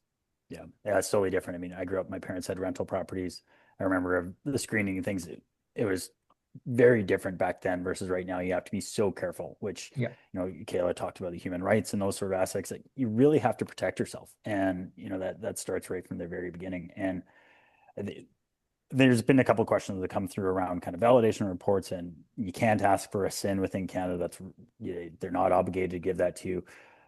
Yeah. Yeah, it's totally different. I mean, I grew up, my parents had rental properties. I remember the screening and things. It was very different back then versus right now. You have to be so careful, which, Yeah. Kayla talked about the human rights and those sort of aspects that you really have to protect yourself. And, that starts right from the very beginning. And there's been a couple of questions that come through around kind of validation reports, and you can't ask for a SIN within Canada. They're not obligated to give that to you.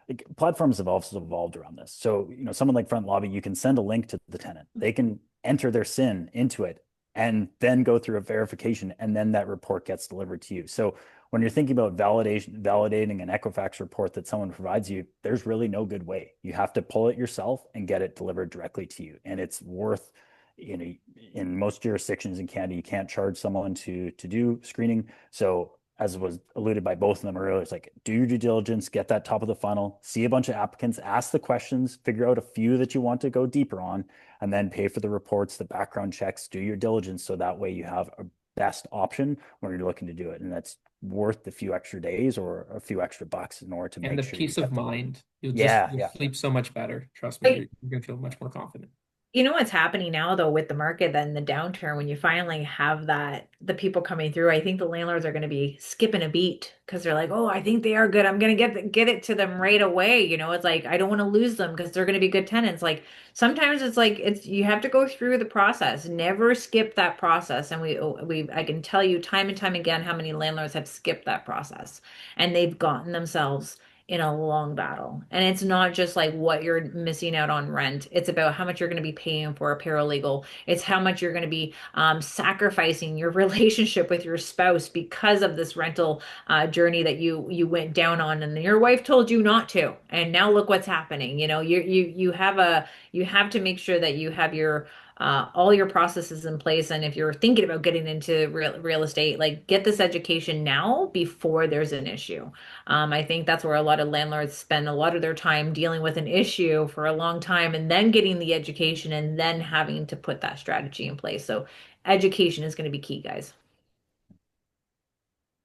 Like, platforms have also evolved around this. So, someone like FrontLobby, you can send a link to the tenant. They can enter their SIN into it and then go through a verification, and then that report gets delivered to you. So when you're thinking about validating an Equifax report that someone provides you, there's really no good way. You have to pull it yourself and get it delivered directly to you. And it's worth, in most jurisdictions in Canada, you can't charge someone to do screening. So as was alluded by both of them earlier, it's like, do your due diligence, get that top of the funnel, see a bunch of applicants, ask the questions, figure out a few that you want to go deeper on, and then pay for the reports, the background checks, do your diligence. So that way you have a best option when you're looking to do it. And that's worth a few extra days or a few extra bucks in order to And make the sure you peace of get the loan. mind, Yeah, you'll yeah. sleep so much better. Trust me, Like, you're gonna feel much more confident. you know what's happening now though with the market then the downturn when you finally have that the people coming through, I think the landlords are going to be skipping a beat because they're like, oh, I think they are good. I'm going to get it to them right away. It's like I don't want to lose them because they're going to be good tenants. Like sometimes it's like it's you have to go through the process. Never skip that process. And we I can tell you time and time again how many landlords have skipped that process and they've gotten themselves in a long battle. And it's not just like what you're missing out on rent. It's about how much you're going to be paying for a paralegal. It's how much you're going to be sacrificing your relationship with your spouse because of this rental journey that you went down on, and your wife told you not to. And now look what's happening. You have to make sure that you have your all your processes in place. And if you're thinking about getting into real estate, like get this education now before there's an issue. I think that's where a lot of landlords spend a lot of their time dealing with an issue for a long time and then getting the education and then having to put that strategy in place. So education is going to be key, guys.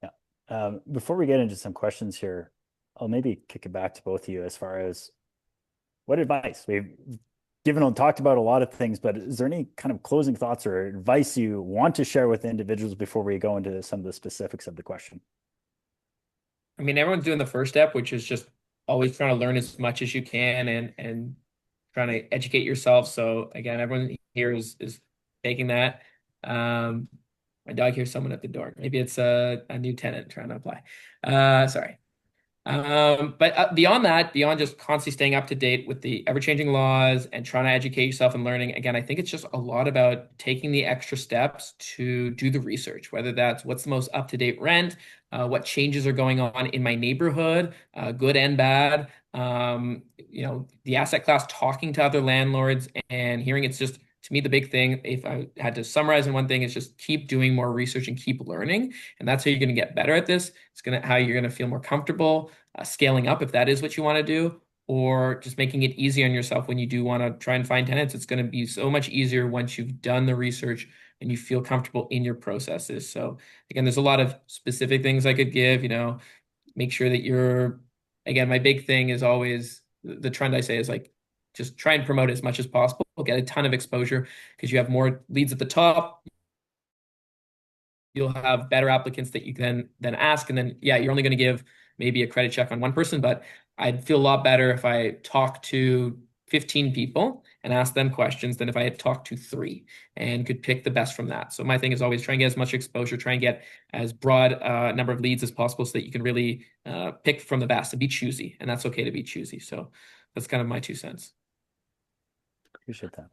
Yeah. Before we get into some questions here, I'll maybe kick it back to both of you as far as what advice we've given and talked about a lot of things, but is there any kind of closing thoughts or advice you want to share with individuals before we go into some of the specifics of the question? I mean, everyone's doing the first step, which is just always trying to learn as much as you can and trying to educate yourself. So again, everyone here is taking that. My dog hears someone at the door. Maybe it's a new tenant trying to apply. Sorry. But beyond that, beyond just constantly staying up to date with the ever-changing laws and trying to educate yourself and learning, again, I think it's just a lot about taking the extra steps to do the research, whether that's what's the most up-to-date rent, what changes are going on in my neighborhood, good and bad, the asset class, talking to other landlords and hearing. It's just, to me, the big thing, if I had to summarize in one thing, is just keep doing more research and keep learning. And that's how you're going to get better at this. It's how you're going to feel more comfortable scaling up if that is what you want to do, or just making it easy on yourself when you do want to try and find tenants. It's going to be so much easier once you've done the research and you feel comfortable in your processes. So again, there's a lot of specific things I could give, make sure that again, my big thing is always the trend I say is like, just try and promote as much as possible, get a ton of exposure because you have more leads at the top. You'll have better applicants that you can then ask. And then, yeah, you're only going to give maybe a credit check on one person, but I'd feel a lot better if I talk to 15 people and ask them questions than if I had talked to 3 and could pick the best from that. So my thing is always try and get as much exposure, try and get as broad number of leads as possible so that you can really pick from the best and be choosy. And that's okay to be choosy. So that's kind of my 2 cents. Appreciate that.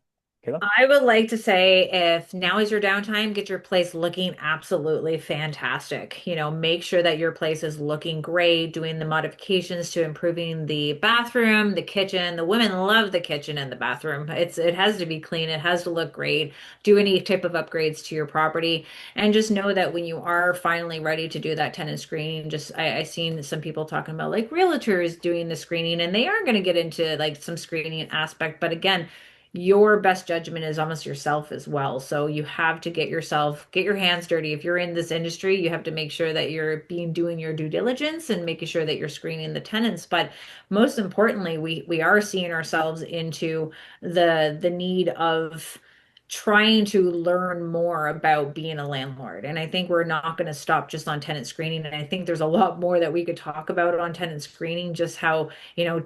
Kayla? I would like to say if now is your downtime, get your place looking absolutely fantastic. Make sure that your place is looking great, doing the modifications to improving the bathroom, the kitchen. The women love the kitchen and the bathroom. It has to be clean, it has to look great. Do any type of upgrades to your property. And just know that when you are finally ready to do that tenant screening, I seen some people talking about like realtors doing the screening, and they are going to get into like some screening aspect. But again, your best judgment is almost yourself as well. So you have to get your hands dirty. If you're in this industry, you have to make sure that you're doing your due diligence and making sure that you're screening the tenants. But most importantly, we are seeing ourselves into the need of trying to learn more about being a landlord. And I think we're not going to stop just on tenant screening. And I think there's a lot more that we could talk about on tenant screening, just how,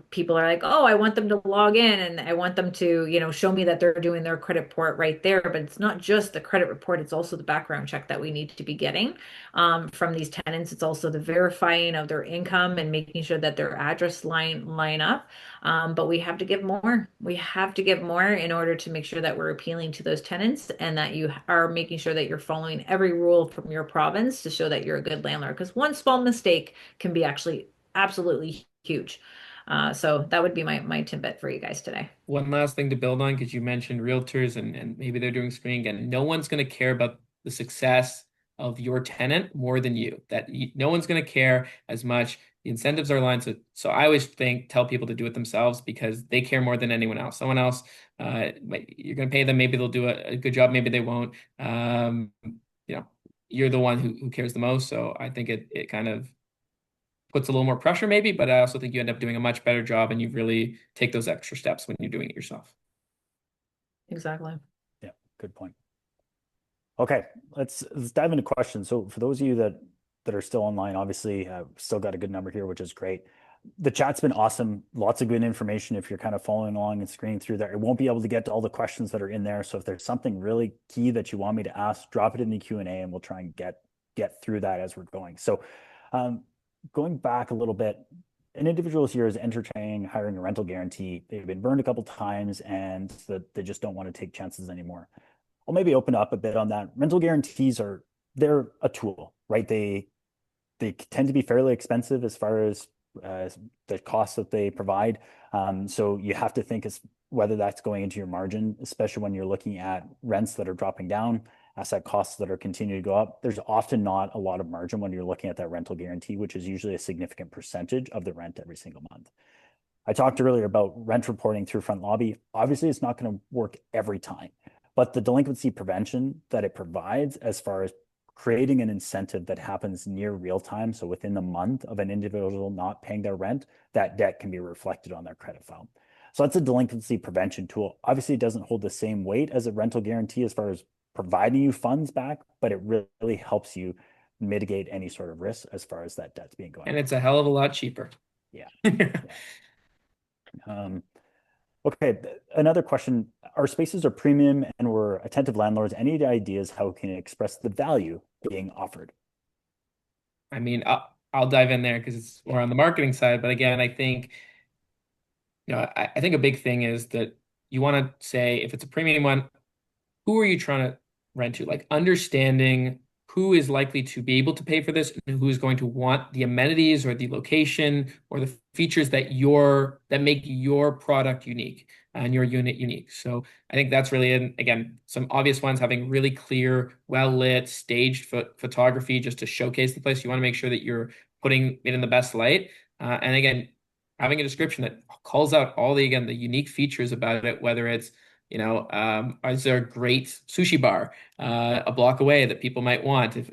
people are like, oh, I want them to log in and I want them to, show me that they're doing their credit report right there. But it's not just the credit report, it's also the background check that we need to be getting from these tenants. It's also the verifying of their income and making sure that their address line up. But we have to give more. We have to give more in order to make sure that we're appealing to those tenants and that you are making sure that you're following every rule from your province to show that you're a good landlord. Because one small mistake can be actually absolutely huge. So that would be my tidbit for you guys today. One last thing to build on, because you mentioned realtors and maybe they're doing screening again. No one's going to care about the success of your tenant more than you. No one's going to care as much. The incentives are aligned. So I always tell people to do it themselves because they care more than anyone else. Someone else, you're going to pay them. Maybe they'll do a good job. Maybe they won't. you're the one who cares the most. So I think it kind of puts a little more pressure maybe, but I also think you end up doing a much better job and you really take those extra steps when you're doing it yourself. Exactly. Yeah, good point. Okay, let's dive into questions. So for those of you that are still online, obviously still got a good number here, which is great. The chat's been awesome. Lots of good information if you're kind of following along and screening through there. I won't be able to get to all the questions that are in there. So if there's something really key that you want me to ask, drop it in the Q&A and we'll try and get through that as we're going. So going back a little bit, an individual here is entertaining hiring a rental guarantee. They've been burned a couple times and that they just don't want to take chances anymore. I'll maybe open up a bit on that. Rental guarantees they're a tool, right? They tend to be fairly expensive as far as the costs that they provide. So you have to think as whether that's going into your margin, especially when you're looking at rents that are dropping down, asset costs that are continuing to go up. There's often not a lot of margin when you're looking at that rental guarantee, which is usually a significant percentage of the rent every single month. I talked earlier about rent reporting through FrontLobby. Obviously, it's not going to work every time, but the delinquency prevention that it provides as far as creating an incentive that happens near real time, so within the month of an individual not paying their rent, that debt can be reflected on their credit file. So that's a delinquency prevention tool. Obviously, it doesn't hold the same weight as a rental guarantee as far as providing you funds back, but it really helps you mitigate any sort of risk as far as that debt's being going. And it's a hell of a lot cheaper. Yeah. Okay, another question. Our spaces are premium and we're attentive landlords. Any ideas how we can express the value being offered? I mean, I'll dive in there because it's more on the marketing side. But again, I think, I think a big thing is that you want to say if it's a premium one, who are you trying to rent to? Like understanding who is likely to be able to pay for this and who is going to want the amenities or the location or the features that make your product unique and your unit unique. So I think that's really, again, some obvious ones, having really clear, well-lit, staged photography just to showcase the place. You want to make sure that you're putting it in the best light. And again, having a description that calls out all the unique features about it, whether it's is there a great sushi bar a block away that people might want? If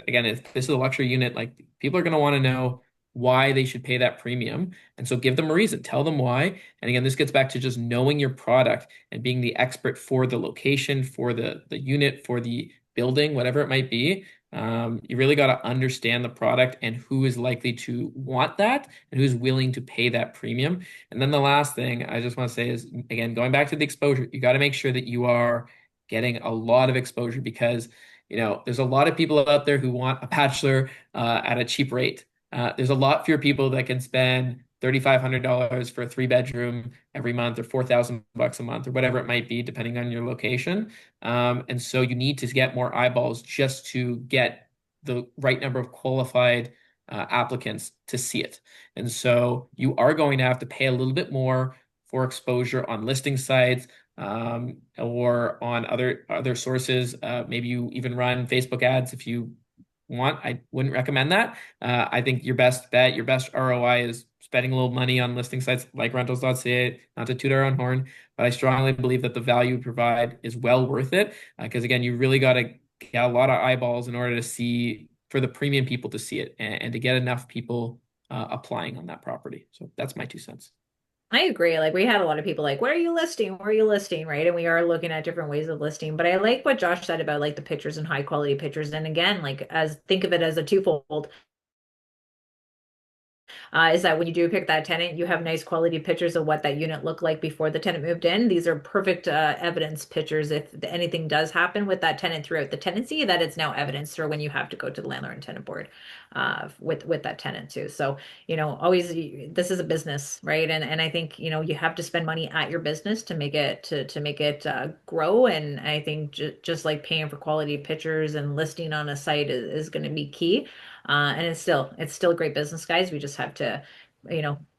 this is a luxury unit, like people are going to want to know why they should pay that premium. And so give them a reason, tell them why. And again, this gets back to just knowing your product and being the expert for the location, for the unit, for the building, whatever it might be. You really got to understand the product and who is likely to want that and who's willing to pay that premium. And then the last thing I just want to say is, again, going back to the exposure, you got to make sure that you are getting a lot of exposure because, there's a lot of people out there who want a bachelor at a cheap rate. There's a lot fewer people that can spend $3,500 for a 3-bedroom every month or $4,000 a month or whatever it might be, depending on your location. And so you need to get more eyeballs just to get the right number of qualified applicants to see it. And so you are going to have to pay a little bit more for exposure on listing sites or on other sources. Maybe you even run Facebook ads if you want. I wouldn't recommend that. I think your best bet, your best ROI is spending a little money on listing sites like rentals.ca, not to toot our own horn, but I strongly believe that the value you provide is well worth it. Because again, you really got to get a lot of eyeballs in order to see, for the premium people to see it and to get enough people applying on that property. So that's my 2 cents. I agree. Like we had a lot of people like, where are you listing? Where are you listing? Right. And we are looking at different ways of listing. But I like what Josh said about like the pictures and high quality pictures. And again, like think of it as a twofold. Is that when you do pick that tenant, you have nice quality pictures of what that unit looked like before the tenant moved in. These are perfect evidence pictures if anything does happen with that tenant throughout the tenancy, that it's now evidence for when you have to go to the landlord and tenant board with that tenant too. So, always this is a business, right? And I think, you have to spend money at your business to make it to make it grow. And I think just like paying for quality pictures and listing on a site is going to be key. And it's still a great business, guys. We just have to,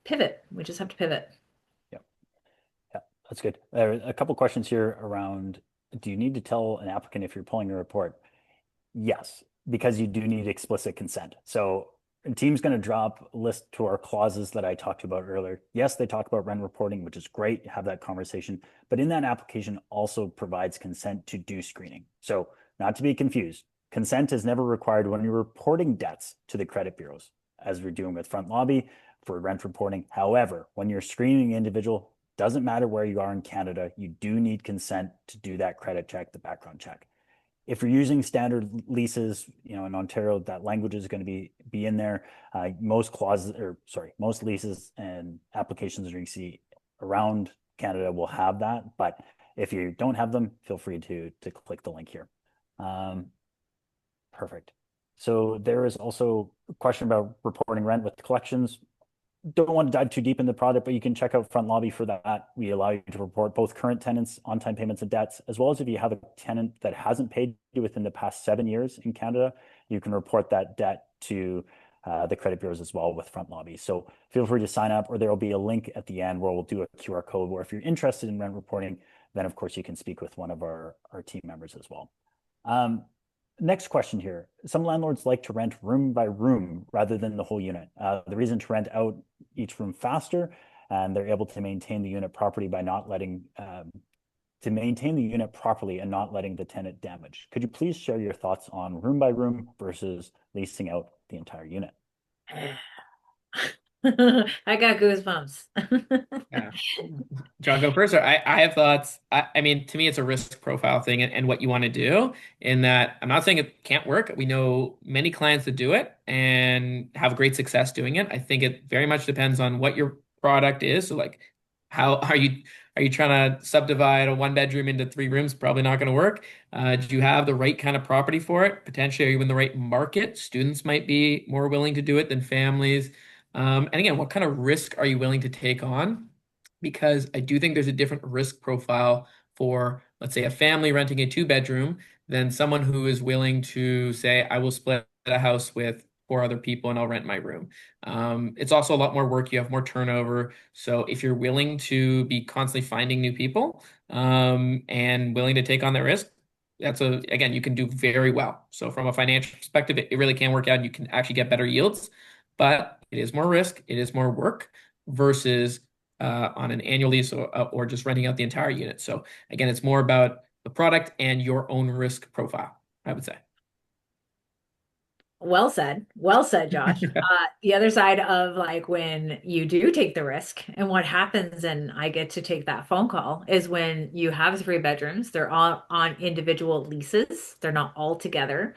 pivot. We just have to pivot. Yeah, yeah, that's good. A couple questions here around, do you need to tell an applicant if you're pulling a report? Yes, because you do need explicit consent. So the team's going to drop a list to our clauses that I talked about earlier. Yes, they talk about rent reporting, which is great. Have that conversation. But in that application also provides consent to do screening. So not to be confused, Consent is never required when you're reporting debts to the credit bureaus, as we're doing with FrontLobby for rent reporting. However, when you're screening an individual, doesn't matter where you are in Canada, you do need consent to do that credit check, the background check. If you're using standard leases, in Ontario, that language is going to be in there. Most leases and applications you see around Canada will have that. But if you don't have them, feel free to click the link here. Perfect. So there is also a question about reporting rent with collections. Don't want to dive too deep in the product, but you can check out FrontLobby for that. We allow you to report both current tenants, on-time payments and debts, as well as if you have a tenant that hasn't paid you within the past 7 years in Canada, you can report that debt to the credit bureaus as well with FrontLobby. So feel free to sign up, or there will be a link at the end where we'll do a QR code where if you're interested in rent reporting, then of course you can speak with one of our team members as well. Next question here. Some landlords like to rent room by room rather than the whole unit. The reason to rent out each room faster, and they're able to maintain the unit property by not letting to maintain the unit properly and not letting the tenant damage. Could you please share your thoughts on room by room versus leasing out the entire unit? I got goosebumps. Yeah. John, go first. Or I have thoughts. I mean, to me, it's a risk profile thing and what you want to do. In that, I'm not saying it can't work. We know many clients that do it and have great success doing it. I think it very much depends on what your product is. So, like, how are you trying to subdivide a 1 bedroom into 3 rooms? Probably not going to work. Do you have the right kind of property for it? Potentially, are you in the right market? Students might be more willing to do it than families. And again, what kind of risk are you willing to take on? Because I do think there's a different risk profile for, let's say, a family renting a 2 bedroom than someone who is willing to say, I will split a house with 4 other people and I'll rent my room. It's also a lot more work. You have more turnover. So if you're willing to be constantly finding new people and willing to take on that risk, again, you can do very well. So from a financial perspective, it really can work out and you can actually get better yields, but it is more risk, it is more work versus on an annual lease or just renting out the entire unit. So again, it's more about the product and your own risk profile, I would say. Well said. Well said, Josh. The other side of like when you do take the risk and what happens, and I get to take that phone call, is when you have 3 bedrooms, they're all on individual leases. They're not all together.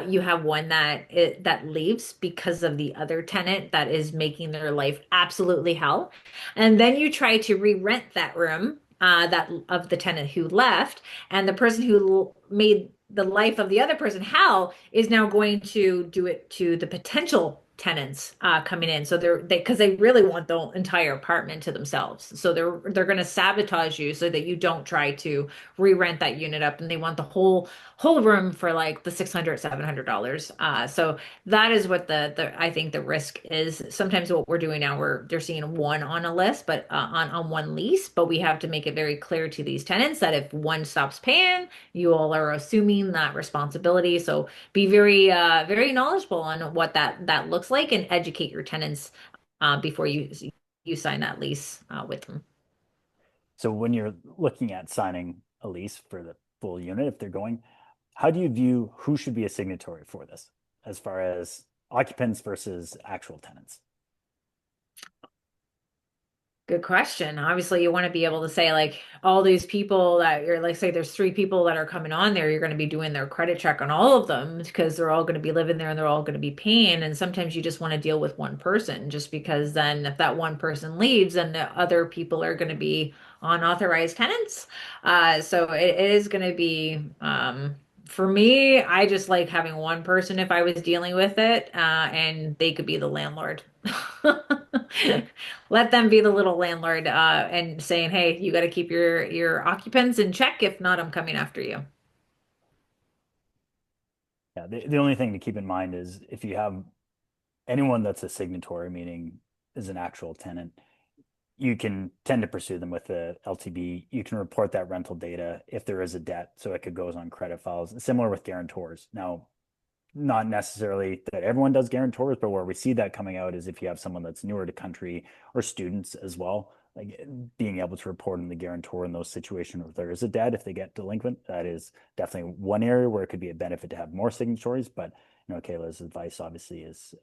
You have one that leaves because of the other tenant that is making their life absolutely hell. And then you try to re-rent that room that of the tenant who left, and the person who made the life of the other person hell is now going to do it to the potential tenants coming in. So because they really want the entire apartment to themselves. So they're going to sabotage you so that you don't try to re-rent that unit up, and they want the whole room for like the $600, $700. So that is what the I think the risk is. Sometimes what we're doing now, they're seeing one on a list, but on one lease, but we have to make it very clear to these tenants that if one stops paying, you all are assuming that responsibility. So be very knowledgeable on what that looks like and educate your tenants before you sign that lease with them. So when you're looking at signing a lease for the full unit, if they're going, how do you view who should be a signatory for this as far as occupants versus actual tenants? Good question. Obviously, you want to be able to say like all these people that you're like, say there's 3 people that are coming on there, you're going to be doing their credit check on all of them because they're all going to be living there and they're all going to be paying. And sometimes you just want to deal with one person just because then if that one person leaves, then the other people are going to be unauthorized tenants. So it is going to be for me, I just like having one person if I was dealing with it, and they could be the landlord. Let them be the little landlord, and saying, "Hey, you got to keep your occupants in check. If not, I'm coming after you." Yeah, the only thing to keep in mind is if you have anyone that's a signatory, meaning is an actual tenant, you can tend to pursue them with the LTB. You can report that rental data if there is a debt, so it could goes on credit files. Similar with guarantors. Now, not necessarily that everyone does guarantors, but where we see that coming out is if you have someone that's newer to country or students as well. like being able to report on the guarantor in those situations where there is a debt if they get delinquent. That is definitely one area where it could be a benefit to have more signatories. But Kayla's advice obviously is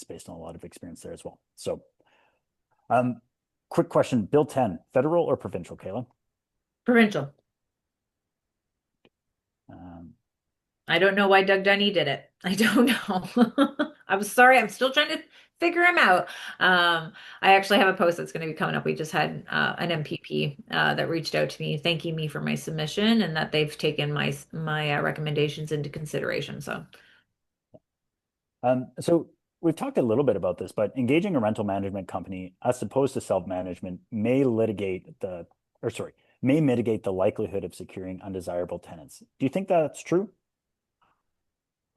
based on a lot of experience there as well. So, quick question: Bill 10, federal or provincial, Kayla? Provincial. I don't know why Doug Dunny did it. I don't know. I'm sorry. I'm still trying to figure him out. I actually have a post that's going to be coming up. We just had an MPP that reached out to me thanking me for my submission and that they've taken my recommendations into consideration. So we've talked a little bit about this, but engaging a rental management company as opposed to self-management may mitigate the likelihood of securing undesirable tenants. Do you think that's true?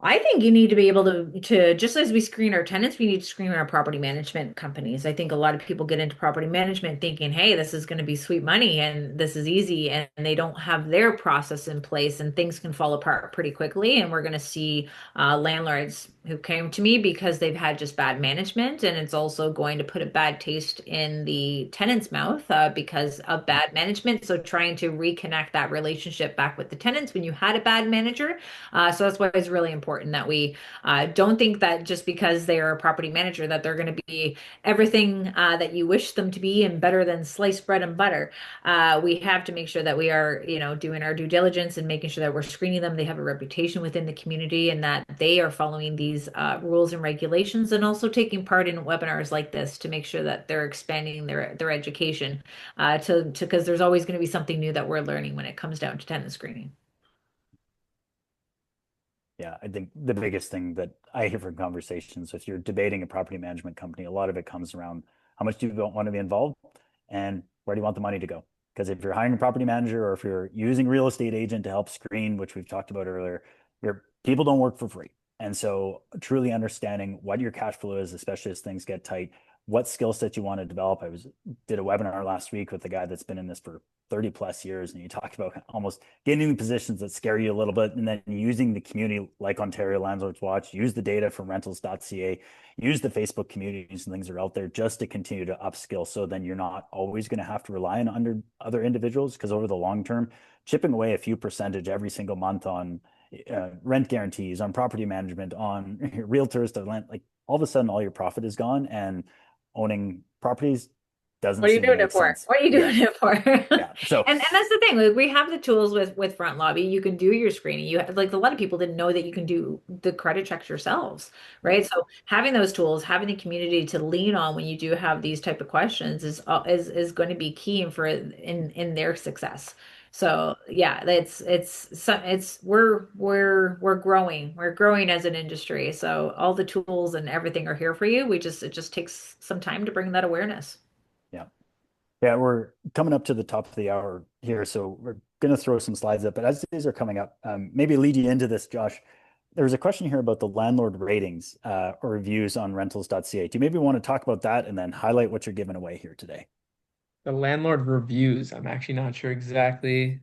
I think you need to be able to just as we screen our tenants, we need to screen our property management companies. I think a lot of people get into property management thinking, hey, this is going to be sweet money and this is easy, and they don't have their process in place, and things can fall apart pretty quickly. And we're going to see landlords who came to me because they've had just bad management, and it's also going to put a bad taste in the tenant's mouth because of bad management. So trying to reconnect that relationship back with the tenants when you had a bad manager, so that's why it's really important that we don't think that just because they are a property manager that they're going to be everything that you wish them to be and better than sliced bread and butter. We have to make sure that we are, doing our due diligence and making sure that we're screening them. They have a reputation within the community and that they are following these rules and regulations, and also taking part in webinars like this to make sure that they're expanding their education because there's always going to be something new that we're learning when it comes down to tenant screening. Yeah, I think the biggest thing that I hear from conversations, if you're debating a property management company, a lot of it comes around how much do you want to be involved and where do you want the money to go? Because if you're hiring a property manager or if you're using real estate agent to help screen, which we've talked about earlier, your people don't work for free. And so truly understanding what your cash flow is, especially as things get tight, what skill set you want to develop. Did a webinar last week with a guy that's been in this for 30 plus years, and you talked about almost getting in positions that scare you a little bit and then using the community like Ontario Landlords Watch, use the data from rentals.ca, use the Facebook communities and things that are out there just to continue to upskill. So then you're not always going to have to rely on other individuals, because over the long term, chipping away a few percentage every single month on rent guarantees, on property management, on realtors to rent, like all of a sudden all your profit is gone, and owning properties doesn't What are you seem to doing it make for? sense. What are you Yeah. doing it for? Yeah. So And that's the thing. Like, we have the tools with FrontLobby. You can do your screening. You have, like, a lot of people didn't know that you can do the credit checks yourselves, yeah. right? So having those tools, having the community to lean on when you do have these type of questions is going to be key for in their success. So yeah, we're growing. We're growing as an industry. So all the tools and everything are here for you. It just takes some time to bring that awareness. Yeah. Yeah, we're coming up to the top of the hour here, so we're going to throw some slides up. But as these are coming up, maybe lead you into this, Josh. There's a question here about the landlord ratings or reviews on rentals.ca. Do you maybe want to talk about that and then highlight what you're giving away here today? The landlord reviews. I'm actually not sure exactly.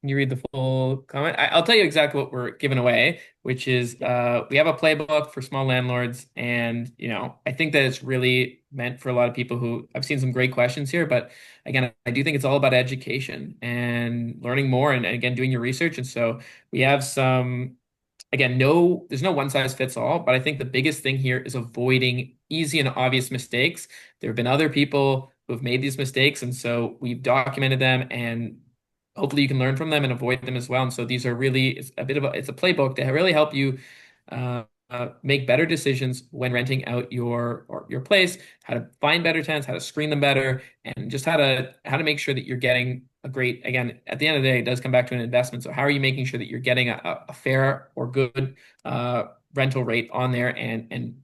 Can you read the full comment? I'll tell you exactly what we're giving away, which is we have a playbook for small landlords, and I think that it's really meant for a lot of people who I've seen some great questions here, but again, I do think it's all about education and learning more, and again, doing your research. And so we have some, again, there's no one size fits all, but I think the biggest thing here is avoiding easy and obvious mistakes. There have been other people who have made these mistakes, and so we've documented them, and hopefully you can learn from them and avoid them as well. And so these are really, it's a playbook to really help you make better decisions when renting out your place, how to find better tenants, how to screen them better, and just how to make sure that you're getting a great, again, at the end of the day, it does come back to an investment. So how are you making sure that you're getting a fair or good rental rate on there, and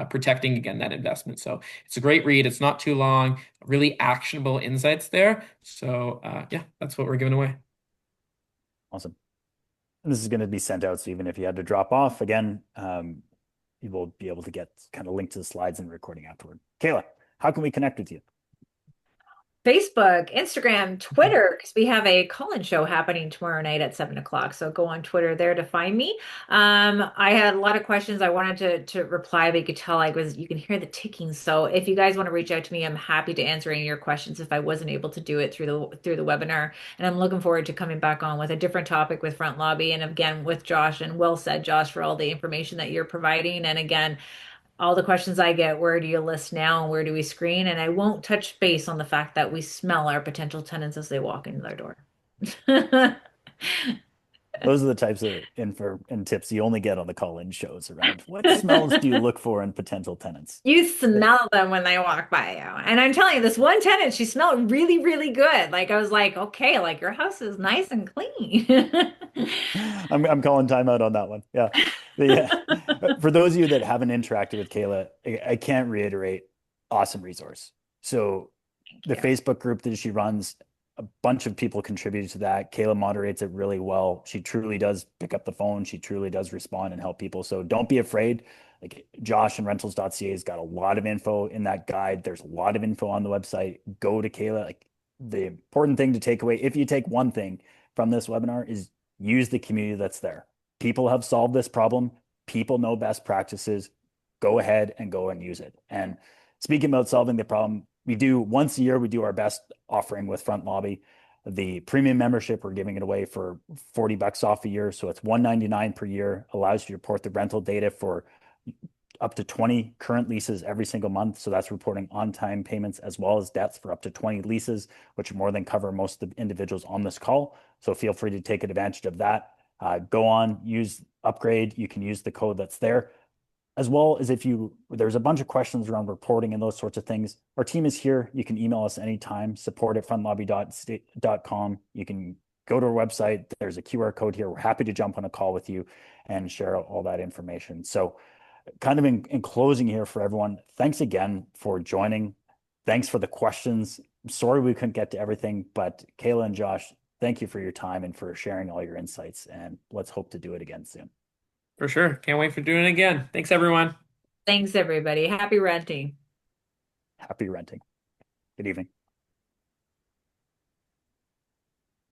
protecting again that investment. So it's a great read. It's not too long, really actionable insights there. So yeah, that's what we're giving away. Awesome. And this is going to be sent out, so even if you had to drop off again, you will be able to get kind of linked to the slides and recording afterward. Kayla, how can we connect with you? Facebook, Instagram, Twitter, because we have a call-in show happening tomorrow night at 7 o'clock. So go on Twitter there to find me. I had a lot of questions I wanted to reply, but you could tell you can hear the ticking. So if you guys want to reach out to me, I'm happy to answer any of your questions if I wasn't able to do it through the webinar. And I'm looking forward to coming back on with a different topic with Front Lobby and again with Josh. And well said, Josh, for all the information that you're providing. And again, all the questions I get, where do you list now and where do we screen? And I won't touch base on the fact that we smell our potential tenants as they walk into their door. Those are the types of info and tips you only get on the call-in shows around what smells do you look for in potential tenants. You smell them when they walk by you. And I'm telling you, this one tenant, she smelled really, really good. Like I was like, okay, like your house is nice and clean. I'm calling timeout on that one. Yeah. Yeah. For those of you that haven't interacted with Kayla, I can't reiterate, awesome resource. So the Thank you. Facebook group that she runs, a bunch of people contributed to that. Kayla moderates it really well. She truly does pick up the phone. She truly does respond and help people. So don't be afraid. Like Josh and rentals.ca has got a lot of info in that guide. There's a lot of info on the website. Go to Kayla. Like the important thing to take away, if you take one thing from this webinar, is use the community that's there. People have solved this problem. People know best practices. Go ahead and go and use it. And speaking about solving the problem, we do once a year, we do our best offering with Front Lobby. The premium membership, we're giving it away for $40 off a year. So it's $199 per year, allows you to report the rental data for up to 20 current leases every single month. So that's reporting on-time payments as well as debts for up to 20 leases, which more than cover most of the individuals on this call. So feel free to take advantage of that. Go on, use upgrade. You can use the code that's there. As well as there's a bunch of questions around reporting and those sorts of things. Our team is here. You can email us anytime, support@frontlobby.com. You can go to our website. There's a QR code here. We're happy to jump on a call with you and share all that information. So kind of in closing here for everyone, thanks again for joining. Thanks for the questions. I'm sorry we couldn't get to everything, but Kayla and Josh, thank you for your time and for sharing all your insights. And let's hope to do it again soon. For sure. Can't wait for doing it again. Thanks, everyone. Thanks, everybody. Happy renting. Happy renting. Good evening.